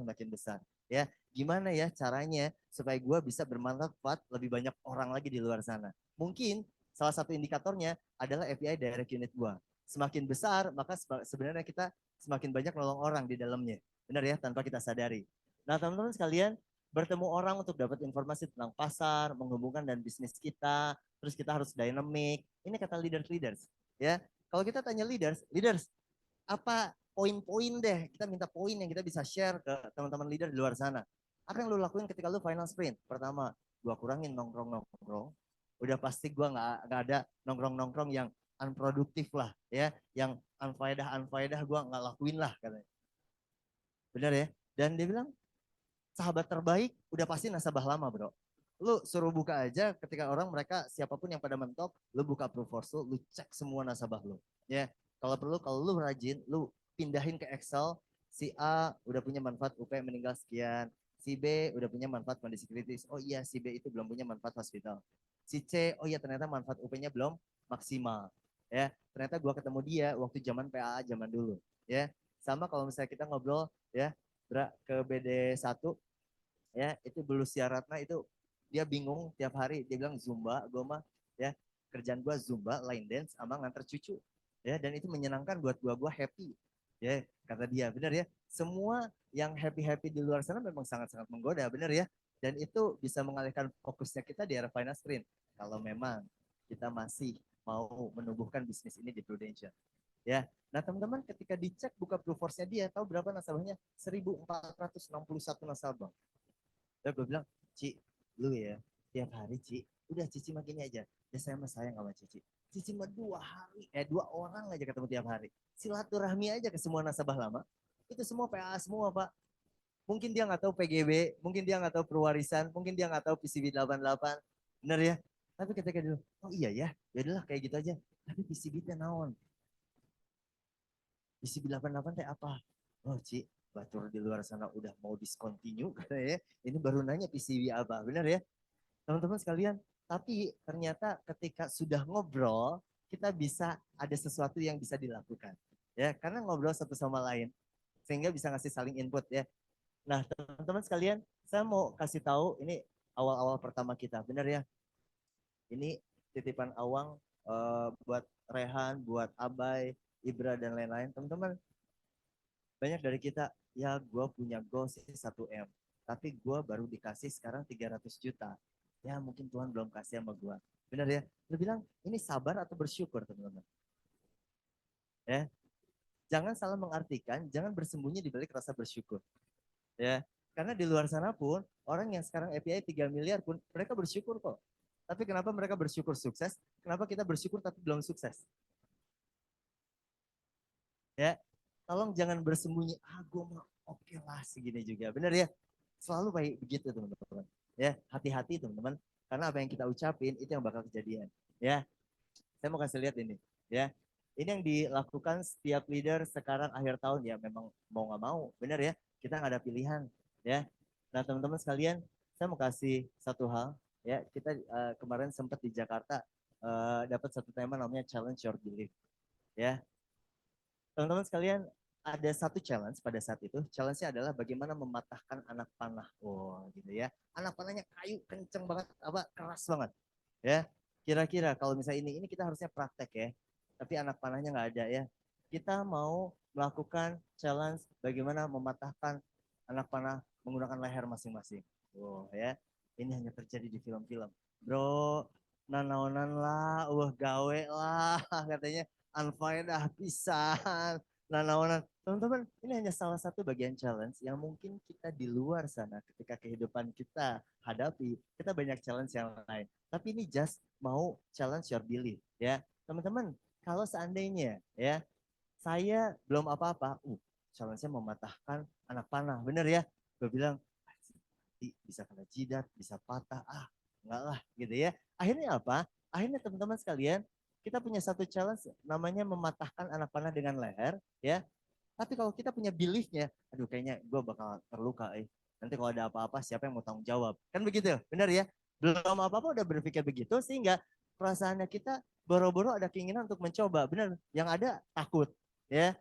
ya, gimana ya caranya supaya gua bisa bermanfaat lebih banyak orang lagi di luar sana. Mungkin salah satu indikatornya adalah API direct unit gua semakin besar, maka sebenarnya kita semakin banyak nolong orang di dalamnya, benar ya, tanpa kita sadari. Nah teman-teman sekalian, bertemu orang untuk dapat informasi tentang pasar, menghubungkan dan bisnis kita, terus kita harus dynamic, ini kata leaders ya. Kalau kita tanya leaders apa poin-poin deh, kita minta poin yang kita bisa share ke teman-teman leader di luar sana. Apa yang lu lakuin ketika lu final sprint? Pertama, gua kurangin nongkrong-nongkrong. Udah pasti gua nggak ada nongkrong-nongkrong yang unproduktif lah, ya, yang unfaedah gua nggak lakuin lah katanya. Benar ya? Dan dia bilang sahabat terbaik udah pasti nasabah lama bro. Lu suruh buka aja ketika orang mereka siapapun yang pada mentok, lu buka Proposal, lu cek semua nasabah lu. Ya, kalau perlu kalau lu rajin, lu pindahin ke Excel, si A udah punya manfaat UP meninggal sekian, si B udah punya manfaat kondisi kritis. Oh iya, si B itu belum punya manfaat hospital. Si C, oh iya ternyata manfaat UP-nya belum maksimal. Ya, ternyata gua ketemu dia waktu zaman PAA zaman dulu. Ya, sama kalau misalnya kita ngobrol ya ke BD1 ya, itu Bulu Siaratna itu dia bingung tiap hari, dia bilang Zumba, gue mah ya kerjaan gue Zumba, line dance sama nganter cucu ya, dan itu menyenangkan buat gue happy ya, kata dia. Benar ya, semua yang happy di luar sana memang sangat-sangat menggoda, benar ya, dan itu bisa mengalihkan fokusnya kita di era final sprint kalau memang kita masih mau menumbuhkan bisnis ini di Prudential ya. Nah teman-teman ketika dicek buka Proforce-nya dia, tahu berapa nasabahnya? 1461 nasabah. Terus gue bilang, Ci, lu ya, tiap hari Ci, udah Cici mah gini aja. Ya saya mah sayang sama Cici. Cici mah 2 hari, 2 orang aja ketemu tiap hari. Silaturahmi aja ke semua nasabah lama. Itu semua PA semua Pak. Mungkin dia nggak tahu PGB, mungkin dia nggak tahu perwarisan, mungkin dia nggak tahu PCB 88. Bener ya? Tapi ketika dia, oh iya ya, ya udahlah kayak gitu aja. Tapi PCB teh naon? PCB 88 teh apa? Oh Ci, batur di luar sana udah mau discontinue katanya ya. Ini baru nanya PCB apa, bener ya? Teman-teman sekalian, tapi ternyata ketika sudah ngobrol, kita bisa ada sesuatu yang bisa dilakukan. Ya, karena ngobrol satu sama lain sehingga bisa ngasih saling input ya. Nah, teman-teman sekalian, saya mau kasih tahu ini awal-awal pertama kita, benar ya? Ini titipan Awang buat Rehan, buat Abai, Ibra dan lain-lain. Teman-teman, banyak dari kita, ya gue punya goal sih 1 M, tapi gue baru dikasih sekarang 300 juta. Ya mungkin Tuhan belum kasih sama gue. Benar ya? Lu bilang, ini sabar atau bersyukur teman-teman? Ya, jangan salah mengartikan, jangan bersembunyi di balik rasa bersyukur. Ya, karena di luar sana pun, orang yang sekarang API 3 miliar pun, mereka bersyukur kok. Tapi kenapa mereka bersyukur sukses? Kenapa kita bersyukur tapi belum sukses? Ya, tolong jangan bersembunyi, gue mau oke lah segini juga. Benar ya? Selalu baik begitu teman-teman. Ya, hati-hati teman-teman. Karena apa yang kita ucapin itu yang bakal kejadian. Ya, saya mau kasih lihat ini. Ya, Ini yang dilakukan setiap leader sekarang akhir tahun ya, memang mau nggak mau, benar ya, kita nggak ada pilihan ya. Nah teman-teman sekalian, saya mau kasih satu hal ya. Kita kemarin sempat di Jakarta dapat satu tema namanya Challenge Your Belief ya. Teman-teman sekalian, ada satu challenge pada saat itu. Challenge-nya adalah bagaimana mematahkan anak panah. Oh, gitu ya. Anak panahnya kayu kenceng banget, apa keras banget. Ya, kira-kira kalau misalnya ini kita harusnya praktek ya. Tapi anak panahnya nggak ada ya. Kita mau melakukan challenge bagaimana mematahkan anak panah menggunakan leher masing-masing. Oh ya, ini hanya terjadi di film-film. Bro, nanaonan lah, gawe lah, katanya unfaedah pisan. Nanaonan, teman-teman, ini hanya salah satu bagian challenge yang mungkin kita di luar sana ketika kehidupan kita hadapi, kita banyak challenge yang lain. Tapi ini just mau challenge your belief ya. Teman-teman, kalau seandainya ya saya belum apa-apa, challenge-nya mematahkan anak panah, bener ya? Gue bilang, bisa kena jidat, bisa patah, enggak lah gitu ya. Akhirnya apa? Akhirnya teman-teman sekalian, kita punya satu challenge namanya mematahkan anak panah dengan leher ya. Tapi kalau kita punya beliefnya, aduh kayaknya gue bakal terluka. Nanti kalau ada apa-apa siapa yang mau tanggung jawab? Kan begitu, benar ya? Belum apa-apa udah berpikir begitu sehingga perasaannya kita boro-boro ada keinginan untuk mencoba. Benar, yang ada takut ya.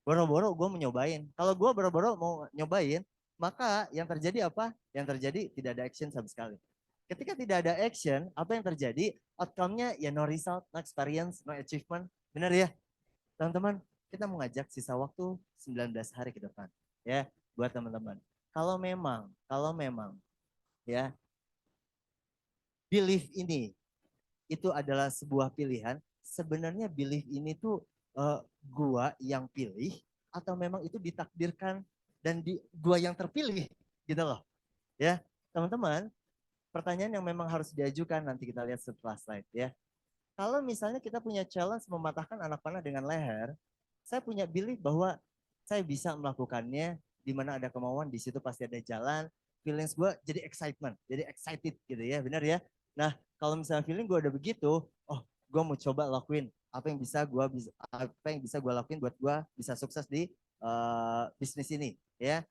Boro-boro gue mau nyobain. Kalau gue boro-boro mau nyobain, maka yang terjadi apa? Yang terjadi tidak ada action sama sekali. Ketika tidak ada action, apa yang terjadi? Outcome-nya ya no result, no experience, no achievement. Benar ya? Teman-teman, kita mengajak sisa waktu 19 hari ke depan. Ya, buat teman-teman. Kalau memang ya belief ini itu adalah sebuah pilihan, sebenarnya belief ini tuh gua yang pilih atau memang itu ditakdirkan dan gua yang terpilih gitu loh. Ya, teman-teman, pertanyaan yang memang harus diajukan nanti kita lihat setelah slide ya. Kalau misalnya kita punya challenge mematahkan anak panah dengan leher, saya punya belief bahwa saya bisa melakukannya, di mana ada kemauan, di situ pasti ada jalan. Feelings gue jadi excitement, jadi excited gitu ya, benar ya. Nah, kalau misalnya feeling gue udah begitu, oh, gue mau coba lakuin apa yang bisa gue lakuin buat gue bisa sukses di bisnis ini, ya.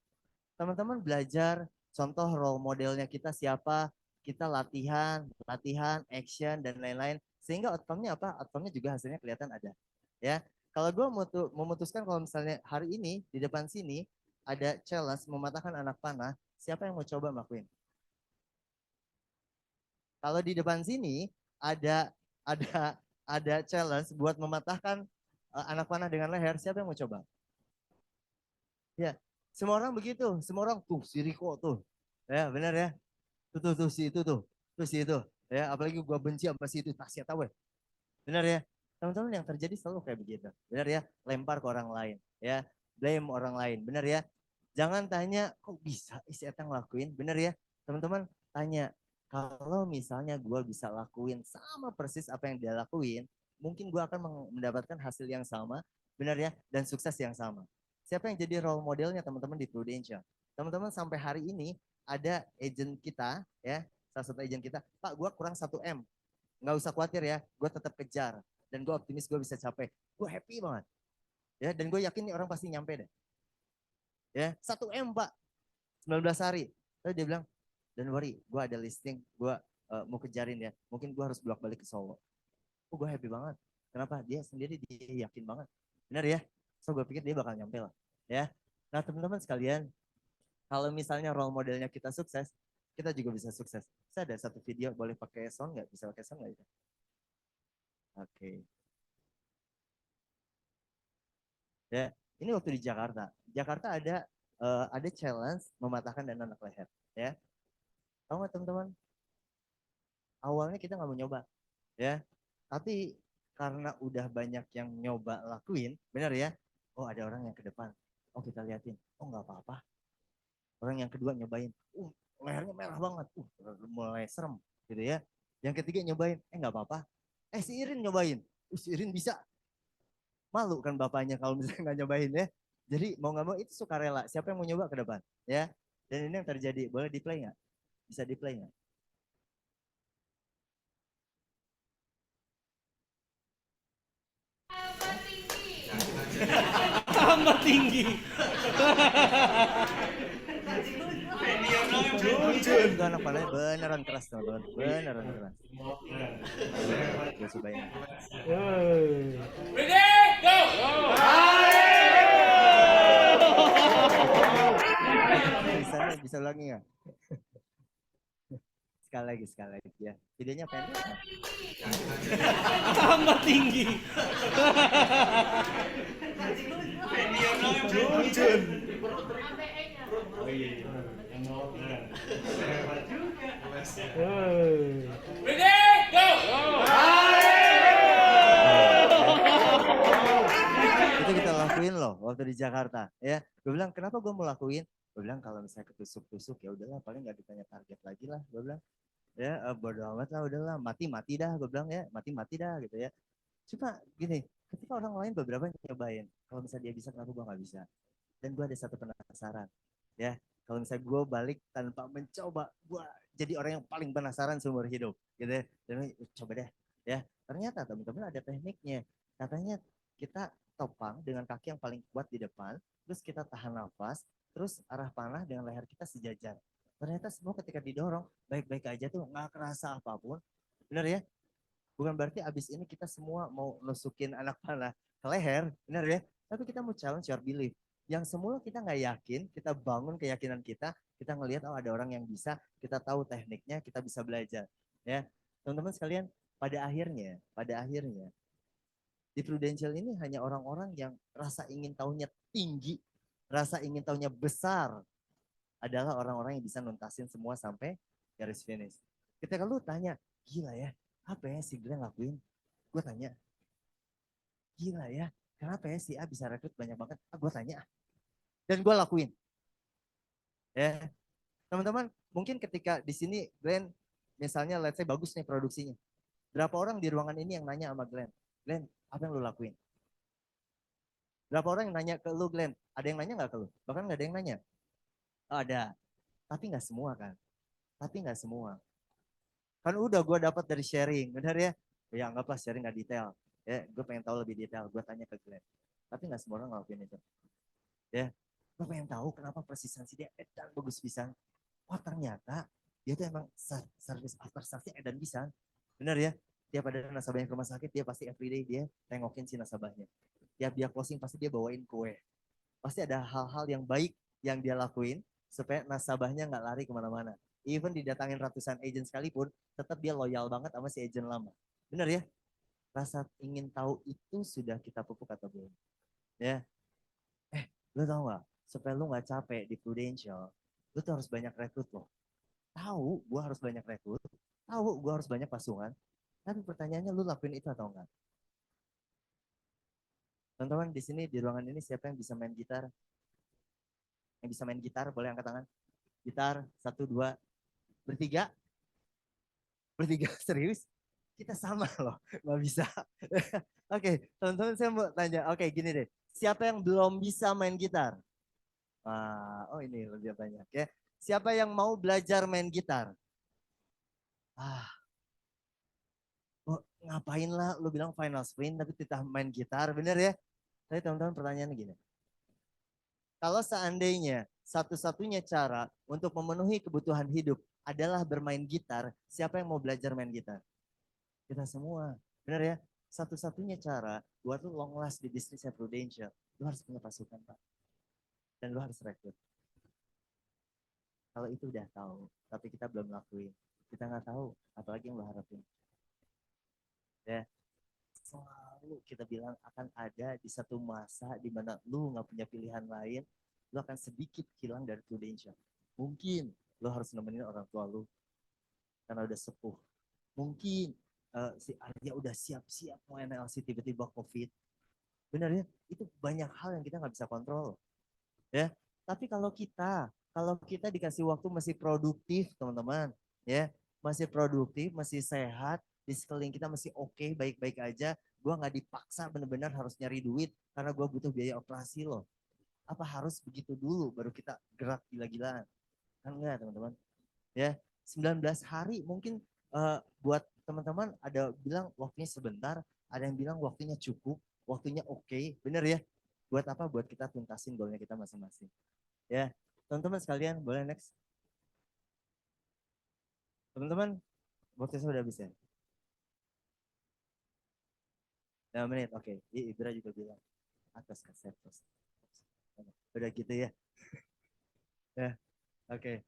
Teman-teman belajar contoh role modelnya kita siapa, kita latihan, latihan, action dan lain-lain sehingga outcome-nya apa? Outcome-nya juga hasilnya kelihatan ada. Ya. Kalau gue memutuskan kalau misalnya hari ini di depan sini ada challenge mematahkan anak panah, siapa yang mau coba melakukan? Kalau di depan sini ada ada challenge buat mematahkan anak panah dengan leher, siapa yang mau coba? Ya, semua orang begitu, semua orang tuh si Riko tuh, ya benar ya, tuh si itu tuh si itu, ya apalagi gua benci sama si itu Tasya tahu ya, benar ya, teman-teman yang terjadi selalu kayak begitu, benar ya, lempar ke orang lain, ya blame orang lain, benar ya, jangan tanya kok bisa si Eta ngelakuin, benar ya, teman-teman tanya kalau misalnya gua bisa lakuin sama persis apa yang dia lakuin, mungkin gua akan mendapatkan hasil yang sama, benar ya, dan sukses yang sama. Siapa yang jadi role modelnya teman-teman di Prudential? Teman-teman sampai hari ini ada agent kita ya, salah satu agent kita, Pak gue kurang 1 M, nggak usah khawatir ya, gue tetap kejar dan gue optimis gue bisa capai, gue happy banget ya, dan gue yakin nih orang pasti nyampe deh ya, 1 M Pak, 19 hari. Lalu dia bilang, don't worry, gue ada listing, gue mau kejarin ya, mungkin gue harus bolak balik ke Solo. Gue happy banget, kenapa? Dia sendiri dia yakin banget, benar ya, so gue pikir dia bakal nyampe lah ya. Nah teman-teman sekalian, kalau misalnya role modelnya kita sukses, kita juga bisa sukses. Saya ada satu video, boleh pakai sound nggak? Bisa pakai sound nggak itu? Oke. Ya, ini waktu di Jakarta. Jakarta ada challenge mematahkan dan anak leher. Ya, tahu nggak teman-teman? Awalnya kita nggak mau nyoba, ya. Tapi karena udah banyak yang nyoba lakuin, benar ya? Oh ada orang yang ke depan. Oh kita liatin. Oh nggak apa-apa. Orang yang kedua nyobain. Lehernya merah banget. Mulai serem, gitu ya. Yang ketiga nyobain. Nggak apa-apa. Si Irin nyobain. Si Irin bisa. Malu kan bapaknya kalau misalnya nggak nyobain ya. Jadi mau nggak mau itu sukarela. Siapa yang mau nyoba ke depan, ya? Dan ini yang terjadi. Boleh di play nggak? Bisa di play nggak? tinggi. Itu anak panahnya beneran keras teman-teman, beneran keras. Gue cobain. Ready, go! Bisa lagi nggak? Sekali lagi ya. Videonya pendek. Tambah tinggi. Ready, go! Itu kita lakuin loh waktu di Jakarta ya. Gue bilang kenapa gue mau lakuin? Gue bilang kalau misalnya ketusuk-tusuk ya udahlah paling nggak ditanya target lagi lah. Gue bilang ya bodo amat lah udahlah mati dah. Gue bilang ya mati dah gitu ya. Cuma gini, ketika orang lain beberapa nyobain, kalau misalnya dia bisa kenapa gue nggak bisa? Dan gue ada satu penasaran ya. Kalau misalnya gue balik tanpa mencoba, gue jadi orang yang paling penasaran seumur hidup gitu ya. Dan coba deh ya. Ternyata teman-teman ada tekniknya. Katanya kita topang dengan kaki yang paling kuat di depan, terus kita tahan nafas, terus arah panah dengan leher kita sejajar. Ternyata semua ketika didorong, baik-baik aja tuh, nggak kerasa apapun. Benar ya? Bukan berarti abis ini kita semua mau nusukin anak panah ke leher, benar ya? Tapi kita mau challenge your belief. Yang semula kita nggak yakin, kita bangun keyakinan kita ngelihat oh ada orang yang bisa, kita tahu tekniknya, kita bisa belajar. Ya, teman-teman sekalian, pada akhirnya di Prudential ini hanya orang-orang yang rasa ingin tahunya tinggi, rasa ingin tahunya besar, adalah orang-orang yang bisa nuntasin semua sampai garis finish. Ketika lu tanya, gila ya, apa ya si Glenn lakuin? Gue tanya, gila ya, kenapa ya si A bisa rekrut banyak banget? Gue tanya, dan gue lakuin. Ya, teman-teman, mungkin ketika di sini Glenn, misalnya let's say bagus nih produksinya. Berapa orang di ruangan ini yang nanya sama Glenn, Glenn, apa yang lu lakuin? Berapa orang yang nanya ke lu, Glenn? Ada yang nanya nggak ke lu? Bahkan nggak ada yang nanya. Oh, ada, tapi nggak semua kan? Tapi nggak semua. Kan udah gue dapat dari sharing, benar ya? Ya anggaplah sharing nggak detail. Ya, gue pengen tahu lebih detail. Gue tanya ke Glenn. Tapi nggak semua orang ngelakuin itu. Ya, gue pengen tahu kenapa persistensi dia edan bagus pisan. Oh ternyata dia tuh emang service after sales edan pisan. Benar ya? Tiap ada nasabahnya ke rumah sakit, dia pasti everyday dia tengokin si nasabahnya. Tiap dia closing pasti dia bawain kue. Pasti ada hal-hal yang baik yang dia lakuin supaya nasabahnya nggak lari kemana-mana. Even didatangin ratusan agent sekalipun, tetap dia loyal banget sama si agent lama. Benar ya? Rasa ingin tahu itu sudah kita pupuk atau belum? Ya, lu tau gak? Supaya lu nggak capek di Prudential, lu tuh harus banyak rekrut loh. Tahu, gua harus banyak rekrut. Tahu, gua harus banyak pasungan. Tapi pertanyaannya lu lakuin itu atau enggak? Teman-teman di sini di ruangan ini siapa yang bisa main gitar? Yang bisa main gitar boleh angkat tangan. Gitar, 1, 2, bertiga, serius? Kita sama loh, nggak bisa. Oke, teman-teman saya mau tanya, oke gini deh, siapa yang belum bisa main gitar? Oh ini lebih banyak ya. Siapa yang mau belajar main gitar? Ngapain lah lu bilang final sprint tapi kita main gitar, bener ya? Tapi teman-teman pertanyaannya gini, kalau seandainya satu-satunya cara untuk memenuhi kebutuhan hidup adalah bermain gitar, siapa yang mau belajar main gitar? Kita semua, bener ya? Satu-satunya cara buat lu long last di bisnisnya Prudential, lu harus punya pasukan Pak. Dan lu harus rekrut. Kalau itu udah tahu, tapi kita belum lakuin, kita nggak tahu apalagi yang lu harapin. Ya, selalu kita bilang akan ada di satu masa di mana lu nggak punya pilihan lain, lu akan sedikit hilang dari Prudential. Mungkin lu harus nemenin orang tua lu karena udah sepuh. Mungkin si Arya udah siap-siap mau NLC tiba-tiba COVID. Benar ya? Itu banyak hal yang kita nggak bisa kontrol. Ya, tapi kalau kita dikasih waktu masih produktif, teman-teman, ya, masih produktif, masih sehat, di sekeliling kita masih oke, baik-baik aja, gue nggak dipaksa benar-benar harus nyari duit karena gue butuh biaya operasi loh. Apa harus begitu dulu baru kita gerak gila-gilaan? Kan enggak, teman-teman. Ya, 19 hari mungkin buat teman-teman ada bilang waktunya sebentar, ada yang bilang waktunya cukup, waktunya oke, bener ya? Buat apa? Buat kita tuntasin golnya kita masing-masing. Ya, teman-teman sekalian, boleh next. Teman-teman, podcastnya udah habis ya? 5 menit, oke. Ibra juga bilang, atas kaset terus. Udah gitu ya. Ya, oke.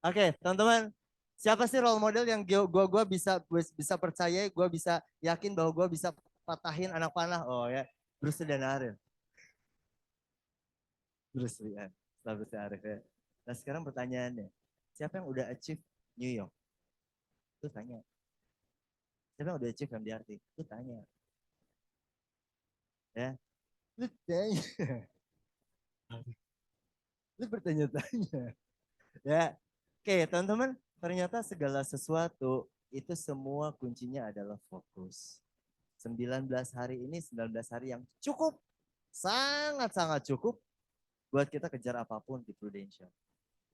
Oke, teman-teman, siapa sih role model yang gua bisa percaya, gua bisa yakin bahwa gua bisa patahin anak panah? Oh ya, Bruce Lee dan Ariel. Bruce Lee, setelah Bruce Lee Ariel ya. Nah sekarang pertanyaannya, siapa yang udah achieve New York? Lu tanya. Siapa yang udah achieve MDRT? Lu tanya. Ya, lu tanya. Lu bertanya-tanya. Ya, oke teman-teman, ternyata segala sesuatu itu semua kuncinya adalah fokus. 19 hari ini 19 hari yang cukup, sangat-sangat cukup buat kita kejar apapun di Prudential.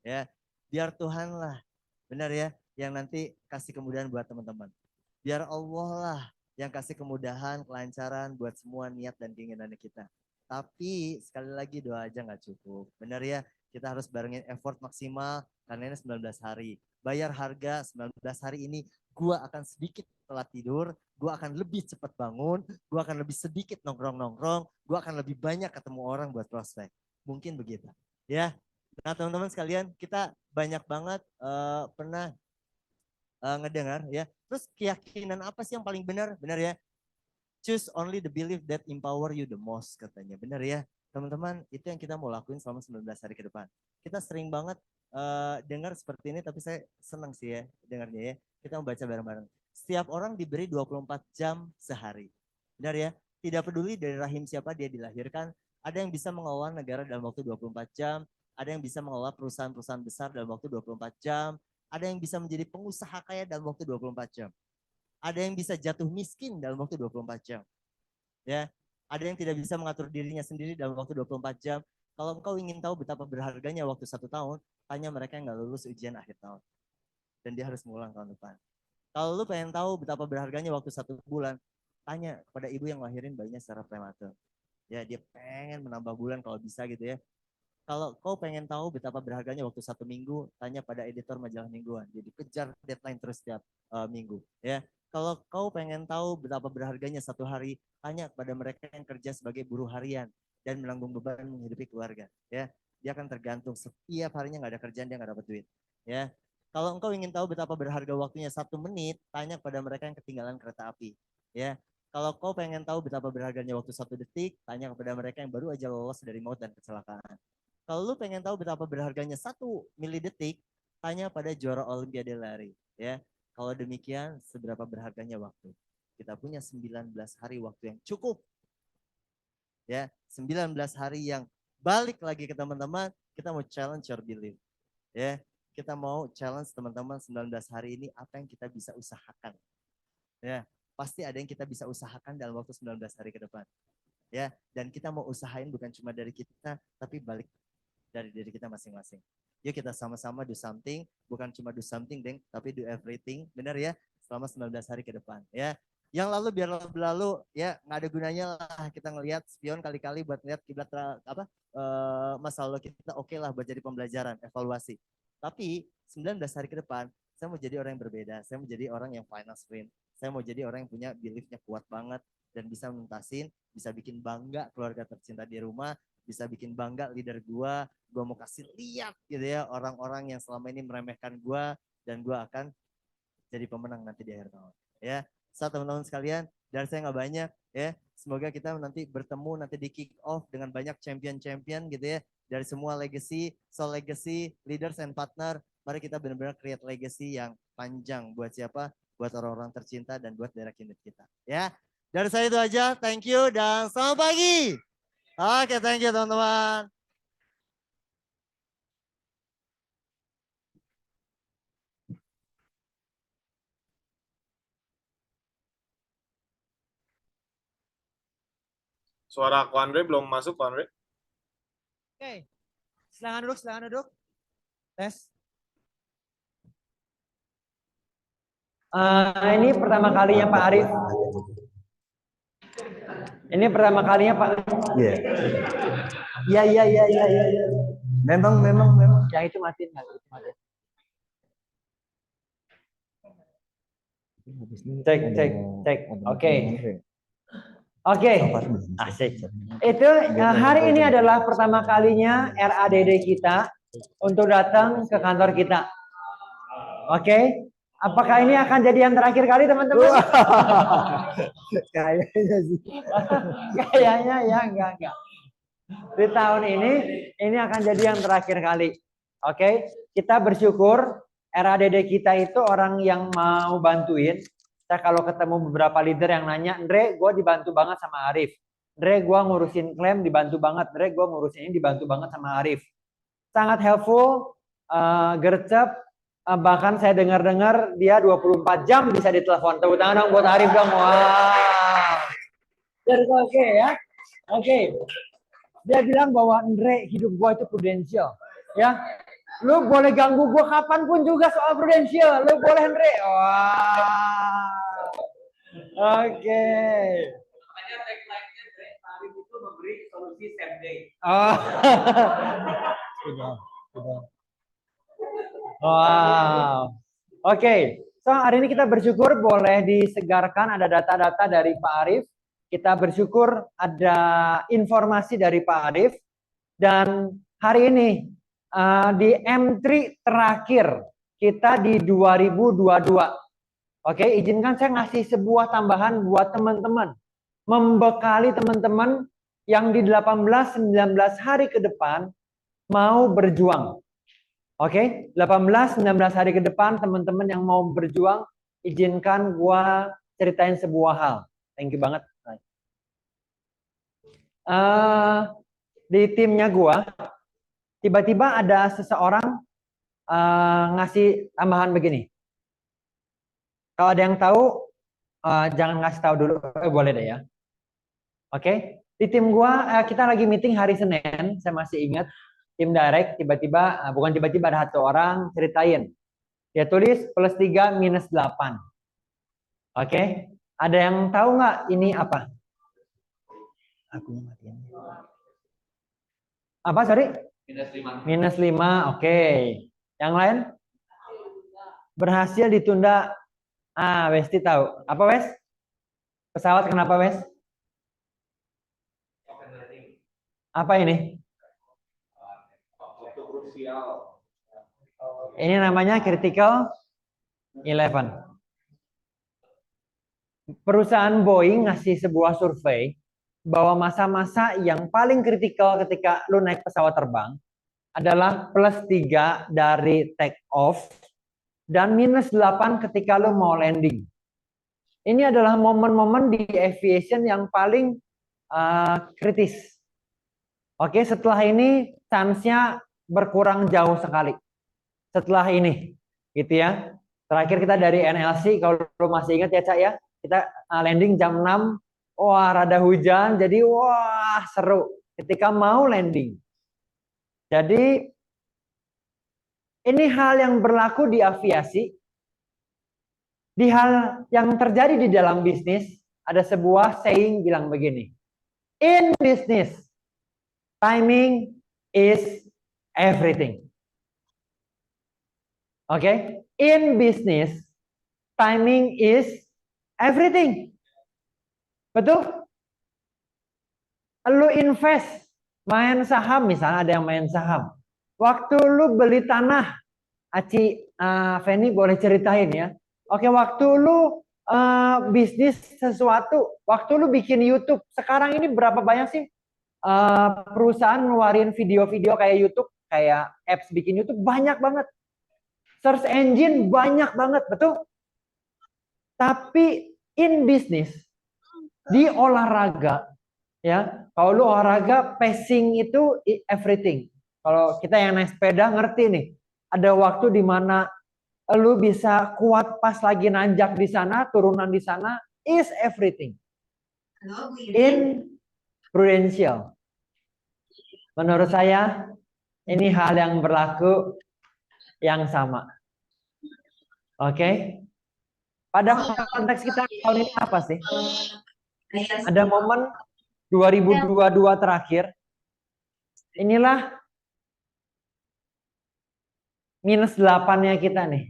Ya, biar Tuhan lah, benar ya, yang nanti kasih kemudahan buat teman-teman. Biar Allah lah yang kasih kemudahan, kelancaran buat semua niat dan keinginannya kita. Tapi sekali lagi doa aja nggak cukup. Benar ya, kita harus barengin effort maksimal karena ini 19 hari. Bayar harga 19 hari ini, gua akan sedikit telat tidur, gua akan lebih cepat bangun, gua akan lebih sedikit nongkrong-nongkrong, gua akan lebih banyak ketemu orang buat prospek. Mungkin begitu. Ya. Nah, teman-teman sekalian, kita banyak banget pernah ngedengar ya. Terus keyakinan apa sih yang paling benar? Benar ya. Choose only the belief that empower you the most katanya. Benar ya. Teman-teman, itu yang kita mau lakuin selama 19 hari ke depan. Kita sering banget dengar seperti ini, tapi saya senang sih ya dengarnya ya. Kita membaca bareng-bareng. Setiap orang diberi 24 jam sehari. Benar ya. Tidak peduli dari rahim siapa dia dilahirkan. Ada yang bisa mengelola negara dalam waktu 24 jam. Ada yang bisa mengelola perusahaan-perusahaan besar dalam waktu 24 jam. Ada yang bisa menjadi pengusaha kaya dalam waktu 24 jam. Ada yang bisa jatuh miskin dalam waktu 24 jam. Ya, ada yang tidak bisa mengatur dirinya sendiri dalam waktu 24 jam. Kalau engkau ingin tahu betapa berharganya waktu 1 tahun, tanya mereka yang nggak lulus ujian akhir tahun. Dan dia harus mengulang tahun depan. Kalau lu pengen tahu betapa berharganya waktu 1 bulan, tanya kepada ibu yang lahirin bayinya secara prematur. Ya, dia pengen menambah bulan kalau bisa gitu ya. Kalau kau pengen tahu betapa berharganya waktu 1 minggu, tanya pada editor majalah mingguan. Jadi kejar deadline terus setiap minggu. Ya, kalau kau pengen tahu betapa berharganya 1 hari, tanya kepada mereka yang kerja sebagai buruh harian dan menanggung beban menghidupi keluarga. Ya, dia akan tergantung setiap harinya nggak ada kerjaan dia nggak dapat duit. Ya, kalau engkau ingin tahu betapa berharga waktunya 1 menit, tanya kepada mereka yang ketinggalan kereta api. Ya, kalau kau pengen tahu betapa berharganya waktu 1 detik, tanya kepada mereka yang baru aja lolos dari maut dan kecelakaan. Kalau lu pengen tahu betapa berharganya 1 milidetik, tanya pada juara Olimpiade lari. Ya, kalau demikian seberapa berharganya waktu? Kita punya 19 hari waktu yang cukup. Ya, 19 hari yang balik lagi ke teman-teman, kita mau challenge your belief. Ya, kita mau challenge teman-teman 19 hari ini apa yang kita bisa usahakan. Ya, pasti ada yang kita bisa usahakan dalam waktu 19 hari ke depan. Ya, dan kita mau usahain bukan cuma dari kita, tapi balik dari diri kita masing-masing. Yuk kita sama-sama do something, bukan cuma do something, deng, tapi do everything, benar ya? Selama 19 hari ke depan, ya. Yang lalu biar berlalu, ya nggak ada gunanya lah kita ngelihat spion kali-kali buat ngeliat kiblat masa lalu kita oke lah buat jadi pembelajaran, evaluasi. Tapi 19 hari ke depan, saya mau jadi orang yang berbeda, saya mau jadi orang yang final sprint, saya mau jadi orang yang punya beliefnya kuat banget dan bisa menuntasin, bisa bikin bangga keluarga tercinta di rumah, bisa bikin bangga leader gue mau kasih lihat gitu ya orang-orang yang selama ini meremehkan gue dan gue akan jadi pemenang nanti di akhir tahun. Ya, teman-teman sekalian, dari saya nggak banyak ya. Semoga kita nanti bertemu nanti di kick off dengan banyak champion-champion gitu ya dari semua legacy, soul legacy, leaders and partner. Mari kita benar-benar create legacy yang panjang buat siapa? Buat orang-orang tercinta dan buat direct unit kita. Ya, dari saya itu aja. Thank you dan selamat pagi. Oke, thank you teman-teman. Suara Ko Andre belum masuk, Ko Andre. Oke, silakan duduk. Tes. Ini pertama kalinya Pak Arif Ini pertama kalinya Pak. Iya. Iya. Memang. Yang itu matiin nggak? Itu matiin. Cek. Oke. Asik. Itu hari ini adalah pertama kalinya RADD kita untuk datang ke kantor kita. Oke. Apakah ini akan jadi yang terakhir kali teman-teman? Kayaknya sih. Kayaknya ya enggak. Di tahun ini akan jadi yang terakhir kali. Oke, kita bersyukur RADD kita itu orang yang mau bantuin. Saya kalau ketemu beberapa leader yang nanya, Andre, gue dibantu banget sama Arif. Andre, gue ngurusin klaim dibantu banget. Andre, gue ngurusin ini dibantu banget sama Arif. Sangat helpful, gercep. Bahkan saya dengar-dengar dia 24 jam bisa ditelepon. Tepuk tangan dong buat Arif dong. Wow. Jadi oke ya. Oke. Dia bilang bahwa Andre, hidup gua itu prudensial. Ya. Lu boleh ganggu gua kapanpun juga soal prudensial. Lu boleh Andre. Wah. Oke. Makanya tagline-nya Andre Arif itu memberi solusi same day. Oh. Wow. Oke. So, hari ini kita bersyukur boleh disegarkan ada data-data dari Pak Arif. Kita bersyukur ada informasi dari Pak Arif. Dan hari ini di M3 terakhir kita di 2022. Oke, izinkan saya ngasih sebuah tambahan buat teman-teman. Membekali teman-teman yang di 18-19 hari ke depan mau berjuang. Oke, 18-19 hari ke depan teman-teman yang mau berjuang, izinkan gua ceritain sebuah hal. Thank you banget. Di timnya gua, tiba-tiba ada seseorang ngasih tambahan begini. Kalau ada yang tahu, jangan ngasih tahu dulu. Boleh deh ya. Oke, di tim gua kita lagi meeting hari Senin, saya masih ingat. Tim direct tiba-tiba, bukan tiba-tiba ada satu orang ceritain. Dia tulis +3 -8. Oke, ada yang tahu nggak ini apa? Aku matiin. Apa, sorry? -5, oke. Yang lain? Berhasil ditunda. Westi tahu. Apa, Wes? Pesawat kenapa, Wes? Apa ini? Ini namanya critical 11. Perusahaan Boeing ngasih sebuah survei bahwa masa-masa yang paling kritikal ketika lu naik pesawat terbang adalah +3 dari take off dan -8 ketika lu mau landing. Ini adalah momen-momen di aviation yang paling kritis. Oke, setelah ini chance-nya berkurang jauh sekali. Setelah ini, gitu ya. Terakhir kita dari NLC, kalau lu masih ingat ya Cak ya, kita landing jam 6, wah rada hujan, jadi wah seru ketika mau landing. Jadi ini hal yang berlaku di aviasi, di hal yang terjadi di dalam bisnis, ada sebuah saying bilang begini, in business, timing is everything. Oke, in business, timing is everything. Betul? Lu invest, main saham misalnya, ada yang main saham. Waktu lu beli tanah, Aci, Feni boleh ceritain ya. Oke, waktu lu bisnis sesuatu, waktu lu bikin YouTube, sekarang ini berapa banyak sih perusahaan ngeluarin video-video kayak YouTube, kayak apps bikin YouTube, banyak banget. Search engine banyak banget, betul? Tapi in business, di olahraga, ya, kalau lu olahraga, pacing itu everything. Kalau kita yang naik sepeda ngerti nih, ada waktu di mana lu bisa kuat pas lagi nanjak di sana, turunan di sana, is everything. In prudential. Menurut saya, ini hal yang berlaku yang sama. Oke. Pada konteks kita tahun ini apa sih? Ada momen 2022 terakhir, inilah minus 8-nya kita nih.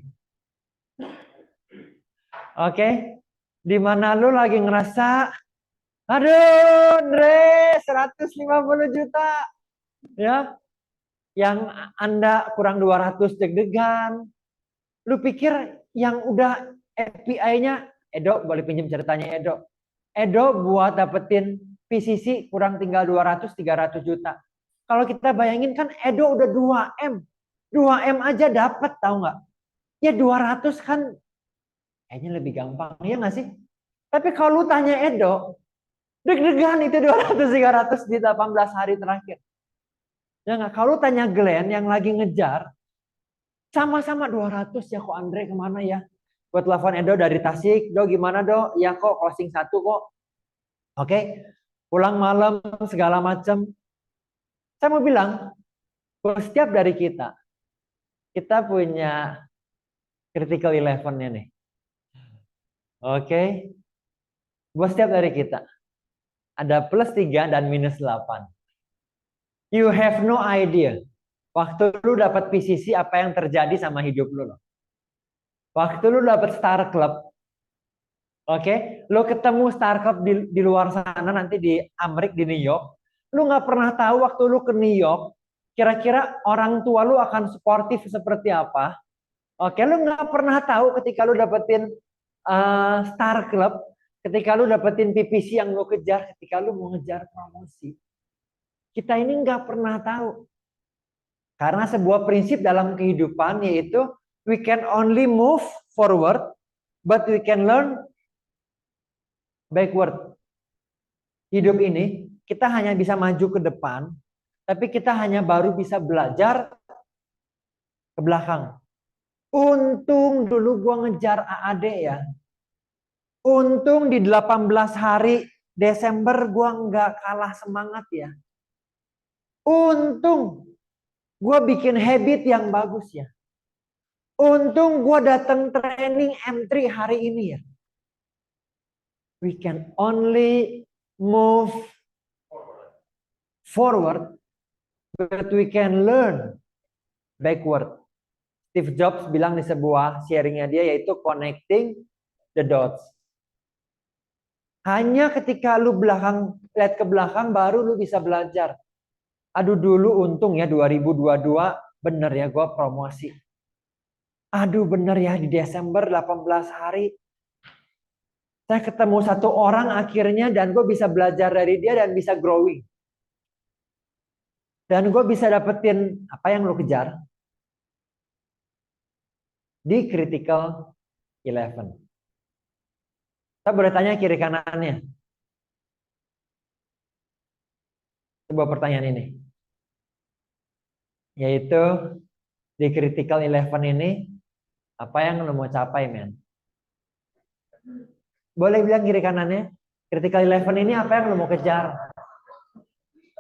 Oke, di mana lu lagi ngerasa, aduh, Andre, 150 juta, ya, yang Anda kurang 200 deg-degan. Lu pikir yang udah FPI-nya, Edo, boleh pinjam ceritanya Edo. Edo buat dapetin PCC kurang tinggal 200-300 juta. Kalau kita bayangin kan Edo udah 2M. 2M aja dapat, tahu nggak? Ya 200 kan kayaknya lebih gampang, ya nggak sih? Tapi kalau lu tanya Edo, deg-degan itu 200-300 di 18 hari terakhir. Ya nggak? Kalau lu tanya Glenn yang lagi ngejar, sama-sama 200 ya kok Andre kemana ya? Buat telepon Edo dari Tasik, Do gimana Do? Ya kok closing 1 kok. Oke, pulang malam segala macam. Saya mau bilang, buat setiap dari kita punya critical 11-nya nih. Oke, buat setiap dari kita ada plus 3 dan minus 8. You have no idea. Waktu lu dapat PCC apa yang terjadi sama hidup lu loh. Waktu lu dapat Star Club, oke, lu ketemu Star Club di luar sana nanti di Amerika, di New York, lu nggak pernah tahu waktu lu ke New York, kira-kira orang tua lu akan suportif seperti apa. Oke, lu nggak pernah tahu ketika lu dapetin Star Club, ketika lu dapetin PPC yang lu kejar, ketika lu mau ngejar promosi. Kita ini nggak pernah tahu. Karena sebuah prinsip dalam kehidupan yaitu we can only move forward, but we can learn backward. Hidup ini kita hanya bisa maju ke depan, tapi kita hanya baru bisa belajar ke belakang. Untung dulu gua ngejar AAD ya. Untung di 18 hari Desember gua nggak kalah semangat ya. Untung gua bikin habit yang bagus ya. Untung gua datang training M3 hari ini ya. We can only move forward, but we can learn backward. Steve Jobs bilang di sebuah sharingnya dia yaitu connecting the dots. Hanya ketika lu lihat ke belakang baru lu bisa belajar. Aduh dulu untung ya 2022 bener ya gue promosi. Aduh bener ya di Desember 18 hari saya ketemu satu orang akhirnya dan gue bisa belajar dari dia dan bisa growing. Dan gue bisa dapetin apa yang lu kejar di critical 11. Saya boleh tanya kiri kanannya. Sebuah pertanyaan ini. Yaitu di critical 11 ini apa yang lu mau capai, men? Boleh bilang kiri kanannya. Critical 11 ini apa yang lu mau kejar?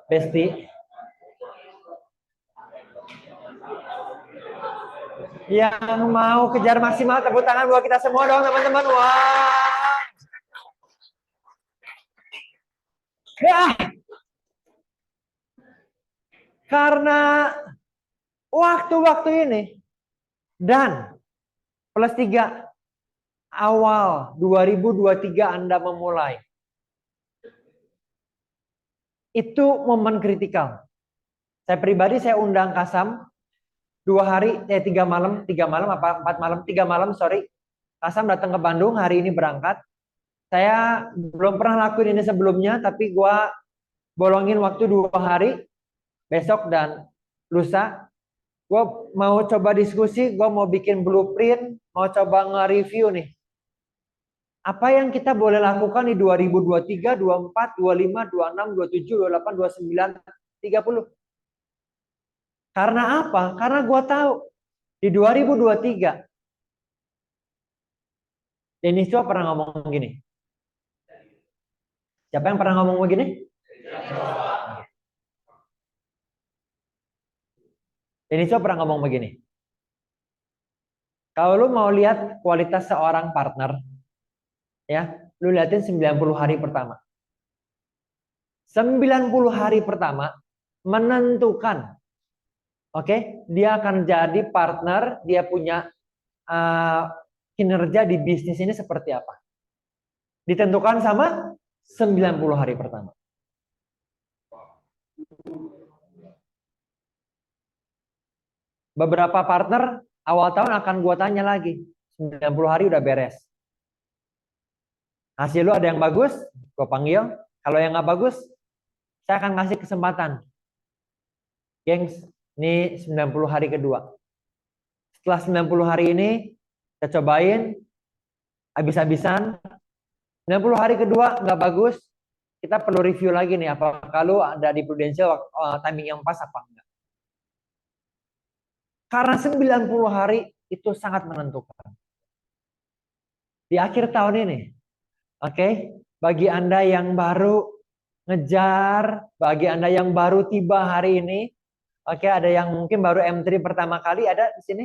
Besti. Yang mau kejar maksimal tepuk tangan buat kita semua dong teman-teman. Wah. Ya. Karena waktu-waktu ini dan plus 3 awal 2023 Anda memulai. Itu momen kritikal. Saya pribadi saya undang Kasam 3 malam apa 4 malam 3 malam sorry. Kasam datang ke Bandung hari ini berangkat. Saya belum pernah lakuin ini sebelumnya tapi gua bolongin waktu 2 hari besok dan lusa. Gue mau coba diskusi, gue mau bikin blueprint, mau coba nge-review nih. Apa yang kita boleh lakukan di 2023, 24, 25, 26, 27, 28, 29, 30. Karena apa? Karena gue tahu di 2023 Dennis Chua pernah ngomong gini. Siapa yang pernah ngomong begini? Dennis Chua pernah ngomong begini. Kalau lu mau lihat kualitas seorang partner, ya, lu liatin 90 hari pertama. 90 hari pertama menentukan. Oke, dia akan jadi partner, dia punya kinerja di bisnis ini seperti apa. Ditentukan sama 90 hari pertama. Beberapa partner awal tahun akan gue tanya lagi. 90 hari udah beres. Hasil lu ada yang bagus, gue panggil. Kalau yang nggak bagus, saya akan kasih kesempatan. Gengs, ini 90 hari kedua. Setelah 90 hari ini, kita cobain habis-habisan. 90 hari kedua nggak bagus, kita perlu review lagi nih. Apakah lu ada di Prudential timing yang pas apa enggak. Karena 90 hari itu sangat menentukan. Di akhir tahun ini, oke, bagi Anda yang baru ngejar, bagi Anda yang baru tiba hari ini, oke, ada yang mungkin baru M3 pertama kali, ada di sini.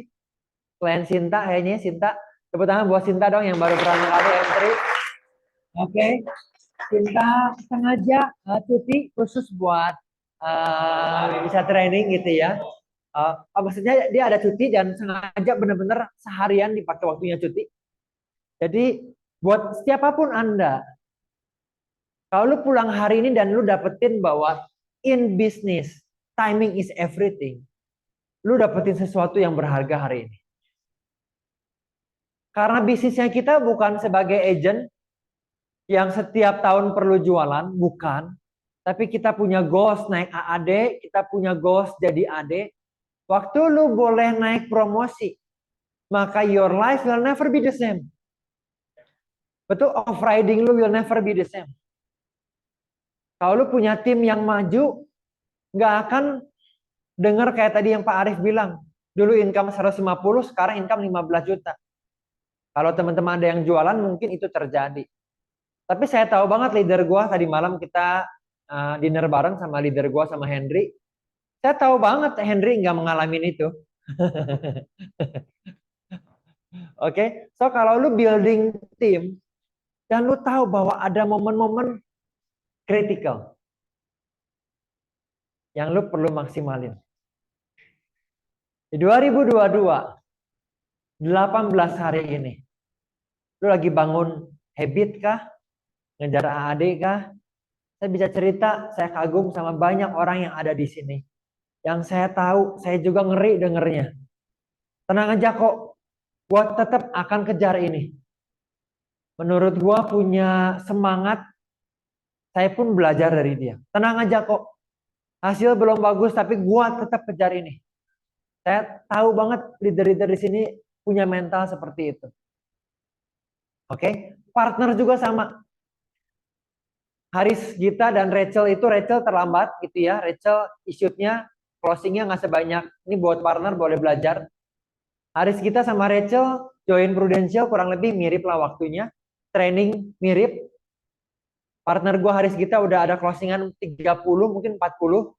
Klien Sinta, kayaknya Sinta. Tepuk tangan buat Sinta dong yang baru pertama kali M3. Oke, Sinta sengaja cuti khusus buat bisa training gitu ya. Maksudnya dia ada cuti dan sengaja benar-benar seharian dipakai waktunya cuti. Jadi buat siapapun Anda, kalau lu pulang hari ini dan lu dapetin bahwa in business timing is everything, lu dapetin sesuatu yang berharga hari ini. Karena bisnisnya kita bukan sebagai agent yang setiap tahun perlu jualan, bukan. Tapi kita punya goals naik AAD, kita punya goals jadi AD. Waktu lu boleh naik promosi, maka your life will never be the same. Betul, off riding lu will never be the same. Kalau lu punya tim yang maju, nggak akan dengar kayak tadi yang Pak Arief bilang, dulu income 150, sekarang income 15 juta. Kalau teman-teman ada yang jualan, mungkin itu terjadi. Tapi saya tahu banget leader gua, tadi malam kita dinner bareng sama leader gua sama Henry. Saya tahu banget Henry nggak mengalami itu. Oke, so kalau lu building tim dan lu tahu bahwa ada momen-momen kritikal yang lu perlu maksimalin. Di 2022, 18 hari ini, lu lagi bangun habit kah? Ngejar AAD kah? Saya bisa cerita, saya kagum sama banyak orang yang ada di sini. Yang saya tahu, saya juga ngeri dengernya. Tenang aja kok, gua tetap akan kejar ini. Menurut gua punya semangat, saya pun belajar dari dia. Tenang aja kok, hasil belum bagus tapi gua tetap kejar ini. Saya tahu banget leader-leader di sini punya mental seperti itu. Oke, partner juga sama. Haris Gita dan Rachel itu, Rachel terlambat gitu ya. Rachel issue-nya closingnya nggak sebanyak. Ini buat partner boleh belajar. Haris Gita sama Rachel join Prudential kurang lebih mirip lah waktunya. Training mirip. Partner gua Haris Gita udah ada closingan 30 mungkin 40.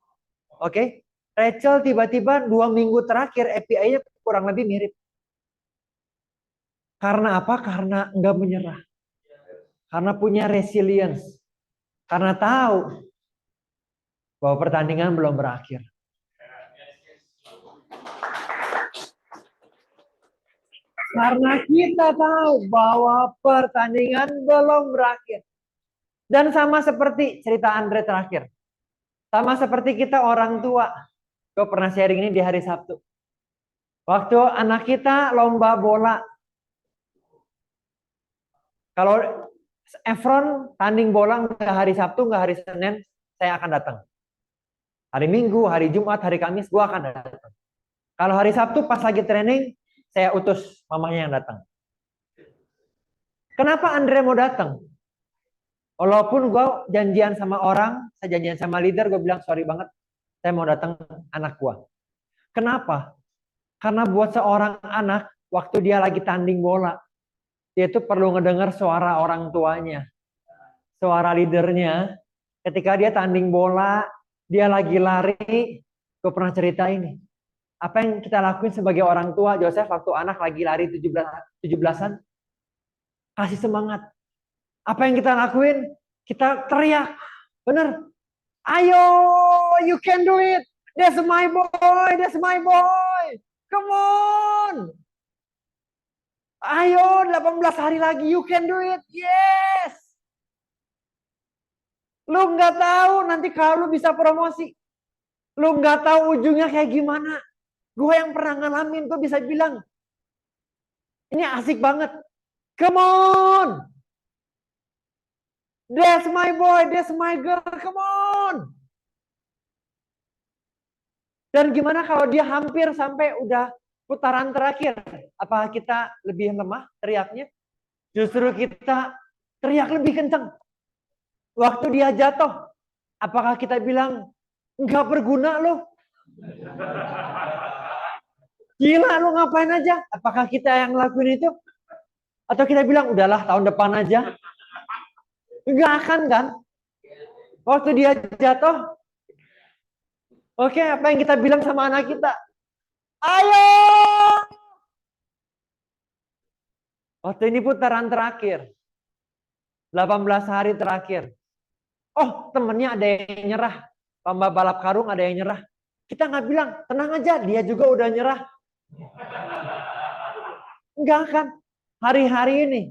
Oke. Rachel tiba-tiba 2 minggu terakhir API-nya kurang lebih mirip. Karena apa? Karena nggak menyerah. Karena punya resilience. Karena tahu bahwa pertandingan belum berakhir. Karena kita tahu bahwa pertandingan belum berakhir. Dan sama seperti cerita Andre terakhir. Sama seperti kita orang tua. Gue pernah sharing ini di hari Sabtu. Waktu anak kita lomba bola. Kalau Efron tanding bola nggak hari Sabtu, nggak hari Senin, saya akan datang. Hari Minggu, hari Jumat, hari Kamis, gue akan datang. Kalau hari Sabtu pas lagi training, saya utus mamanya yang datang. Kenapa Andre mau datang? Walaupun gue janjian sama orang, saya janjian sama leader, gue bilang sorry banget, saya mau datang anak gue. Kenapa? Karena buat seorang anak, waktu dia lagi tanding bola, dia itu perlu ngedengar suara orang tuanya, suara leadernya. Ketika dia tanding bola, dia lagi lari, gue pernah cerita ini. Apa yang kita lakuin sebagai orang tua, Joseph waktu anak lagi lari 17-an, kasih semangat. Apa yang kita lakuin? Kita teriak. Bener. Ayo, you can do it. That's my boy, that's my boy. Come on. Ayo, 18 hari lagi, you can do it. Yes. Lu nggak tahu nanti kalau lu bisa promosi. Lu nggak tahu ujungnya kayak gimana. Gue yang pernah ngalamin, gue bisa bilang, ini asik banget. Come on. That's my boy, that's my girl, come on. Dan gimana kalau dia hampir sampai udah putaran terakhir? Apa kita lebih lemah teriaknya? Justru kita teriak lebih kencang. Waktu dia jatuh, apakah kita bilang, nggak berguna lo? Gila lo ngapain aja? Apakah kita yang ngelakuin itu? Atau kita bilang, udahlah tahun depan aja? Nggak akan kan? Waktu dia jatuh, oke, apa yang kita bilang sama anak kita? Ayo! Waktu ini putaran terakhir. 18 hari terakhir. Oh, temennya ada yang nyerah. Lomba balap karung ada yang nyerah. Kita nggak bilang, tenang aja, dia juga udah nyerah. Enggak kan? Hari-hari ini,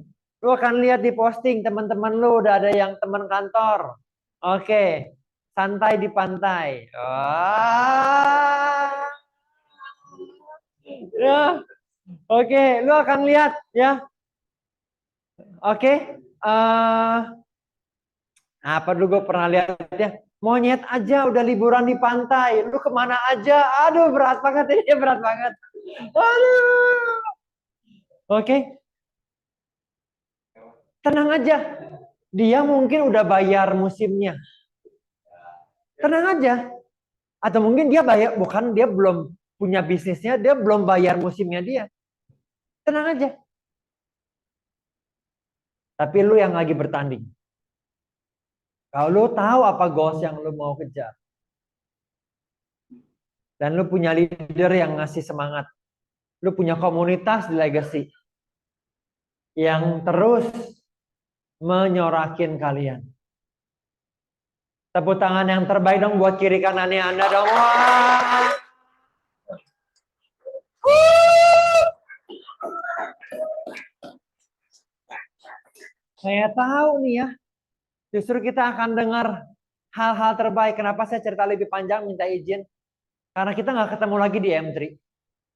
lu akan lihat di posting teman-teman lu udah ada yang teman kantor. Oke, santai di pantai. Ya. Oke, lu akan lihat ya. Oke, apa dulu gue pernah lihat ya, monyet aja udah liburan di pantai, lu kemana aja? Aduh berat banget ini, berat banget. Aduh. Oke, tenang aja, dia mungkin udah bayar musimnya. Tenang aja, atau mungkin dia bayar, bukan dia belum punya bisnisnya, dia belum bayar musimnya dia. Tenang aja. Tapi lu yang lagi bertanding. Kalau lu tahu apa goals yang lu mau kejar. Dan lu punya leader yang ngasih semangat. Lu punya komunitas di Legacy. Yang terus menyorakin kalian. Tepuk tangan yang terbaik dong buat kiri kanannya Anda dong. Wah. Saya tahu nih ya. Justru kita akan dengar hal-hal terbaik. Kenapa saya cerita lebih panjang, minta izin? Karena kita nggak ketemu lagi di M3.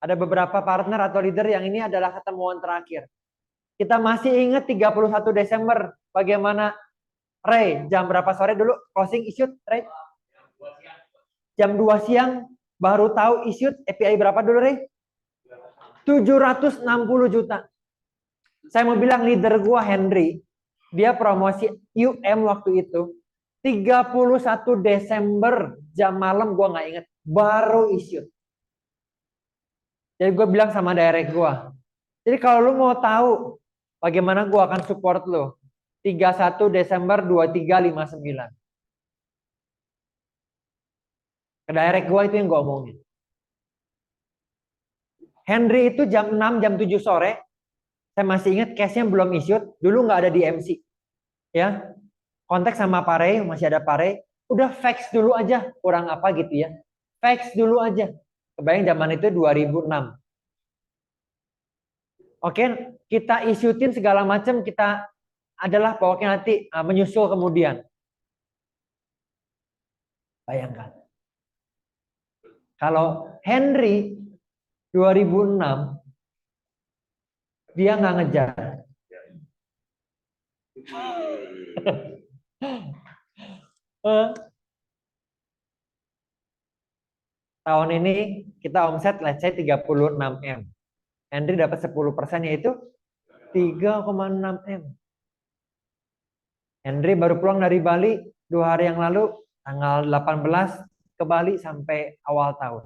Ada beberapa partner atau leader yang ini adalah ketemuan terakhir. Kita masih ingat 31 Desember. Bagaimana, Ray, jam berapa sore dulu closing issued, Ray? Jam 2 siang baru tahu issued API berapa dulu, Ray? 760 juta. Saya mau bilang leader gua, Henry, dia promosi UM waktu itu 31 Desember jam malam, gue nggak inget, baru issued. Jadi gue bilang sama direct gue, jadi kalau lu mau tahu bagaimana gue akan support lu, 31 Desember 2359. Ke direct gue itu yang gue omongin. Henry itu jam 6, jam 7 sore, saya masih ingat case-nya belum issued, dulu nggak ada di MC. Ya, kontak sama Pare, masih ada Pare, udah fax dulu aja, kurang apa gitu ya. Fax dulu aja. Kebayang zaman itu 2006. Oke, kita issuein segala macam, kita adalah pokoknya nanti menyusul kemudian. Bayangkan. Kalau Henry 2006 dia nggak ngejar. Tahun ini kita omset let's say 36 M. Henry dapat 10% yaitu 3,6 M. Henry baru pulang dari Bali 2 hari yang lalu, tanggal 18 ke Bali sampai awal tahun.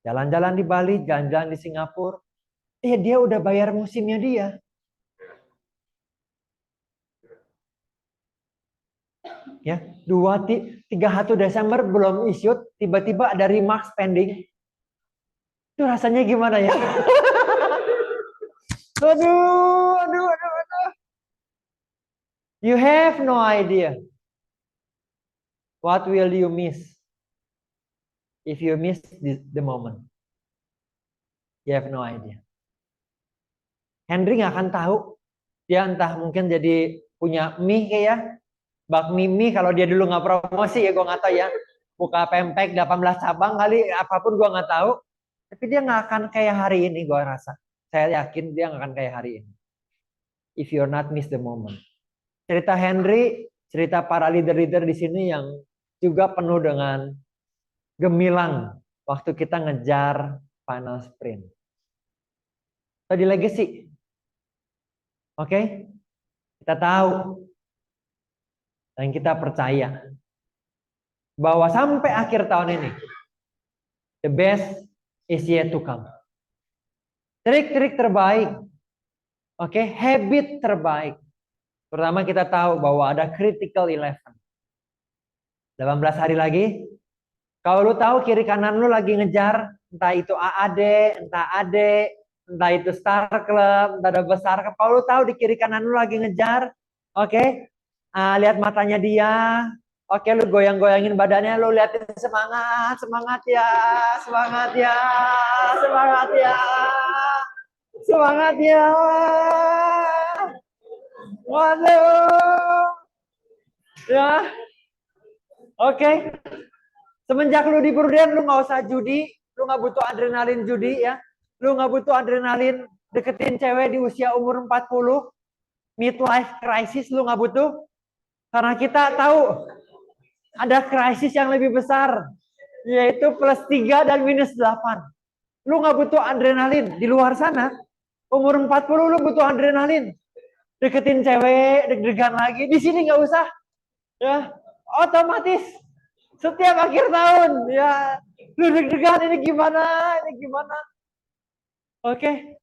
Jalan-jalan di Bali, jalan-jalan di Singapura. Dia udah bayar musimnya dia. Ya, 31 Desember belum issued, tiba-tiba ada remark pending. Itu rasanya gimana ya? Aduh. You have no idea. What will you miss if you miss the moment? You have no idea. Henry nggak akan tahu. Dia entah mungkin jadi punya mie kayak bakmi mie kalau dia dulu nggak promosi ya, gue nggak tahu ya. Buka pempek 18 cabang kali, apapun gue nggak tahu. Tapi dia nggak akan kayak hari ini, gue rasa. Saya yakin dia nggak akan kayak hari ini. If you're not miss the moment. Cerita Henry, cerita para leader-leader di sini yang juga penuh dengan gemilang waktu kita ngejar final sprint. Tadi legacy. Oke? Kita tahu dan kita percaya bahwa sampai akhir tahun ini the best is yet to come. Trik-trik terbaik, oke, habit terbaik. Pertama kita tahu bahwa ada critical 11. 18 hari lagi. Kalau lu tahu kiri kanan lu lagi ngejar, entah itu AAD, entah AD, entah itu Star Club, entah ada besar. Kalau lu tahu di kiri kanan lu lagi ngejar, oke, lihat matanya dia, oke, lu goyang-goyangin badannya, lu liatin semangat, semangat ya, semangat ya, semangat ya, semangat ya. Waduh, ya, oke. Semenjak lu di Prudent, lu nggak usah judi, lu nggak butuh adrenalin judi ya. Lu nggak butuh adrenalin deketin cewek di usia umur 40. Midlife crisis lu nggak butuh. Karena kita tahu ada krisis yang lebih besar. Yaitu +3 dan -8. Lu nggak butuh adrenalin. Di luar sana, umur 40 lu butuh adrenalin. Deketin cewek, deg-degan lagi. Di sini nggak usah. Ya, otomatis. Setiap akhir tahun, ya, lu deg-degan ini gimana, ini gimana. Oke.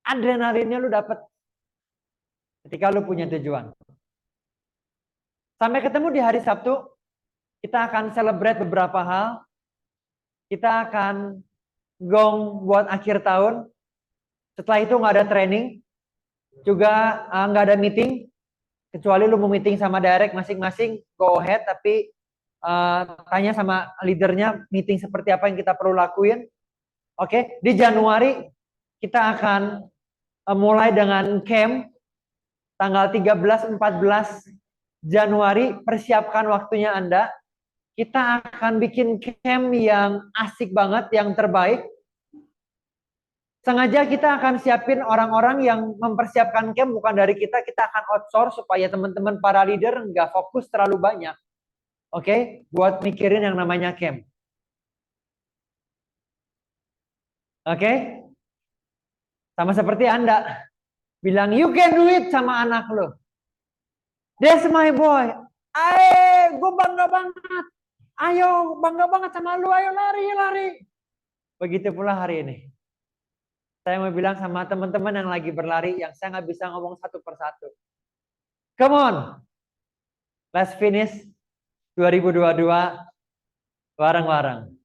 Adrenalinnya lu dapet ketika lu punya tujuan. Sampai ketemu di hari Sabtu, kita akan celebrate beberapa hal. Kita akan gong buat akhir tahun. Setelah itu nggak ada training, juga nggak ada meeting. Kecuali lu mau meeting sama direct masing-masing, go ahead, tapi tanya sama leadernya meeting seperti apa yang kita perlu lakuin. Oke, di Januari kita akan mulai dengan camp tanggal 13-14 Januari. Persiapkan waktunya Anda. Kita akan bikin camp yang asik banget, yang terbaik. Sengaja kita akan siapin orang-orang yang mempersiapkan camp bukan dari kita akan outsource supaya teman-teman para leader nggak fokus terlalu banyak. Oke, buat mikirin yang namanya camp. Oke? Sama seperti Anda. Bilang, you can do it sama anak lo. That's my boy. Ayo, gue bangga banget. Ayo, bangga banget sama lu. Ayo lari, lari. Begitu pula hari ini. Saya mau bilang sama teman-teman yang lagi berlari, yang saya nggak bisa ngomong satu persatu. Come on. Let's finish 2022 bareng-bareng.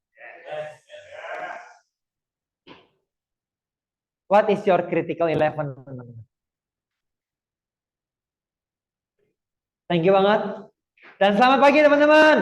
What is your critical 11? Thank you banget. Dan selamat pagi teman-teman.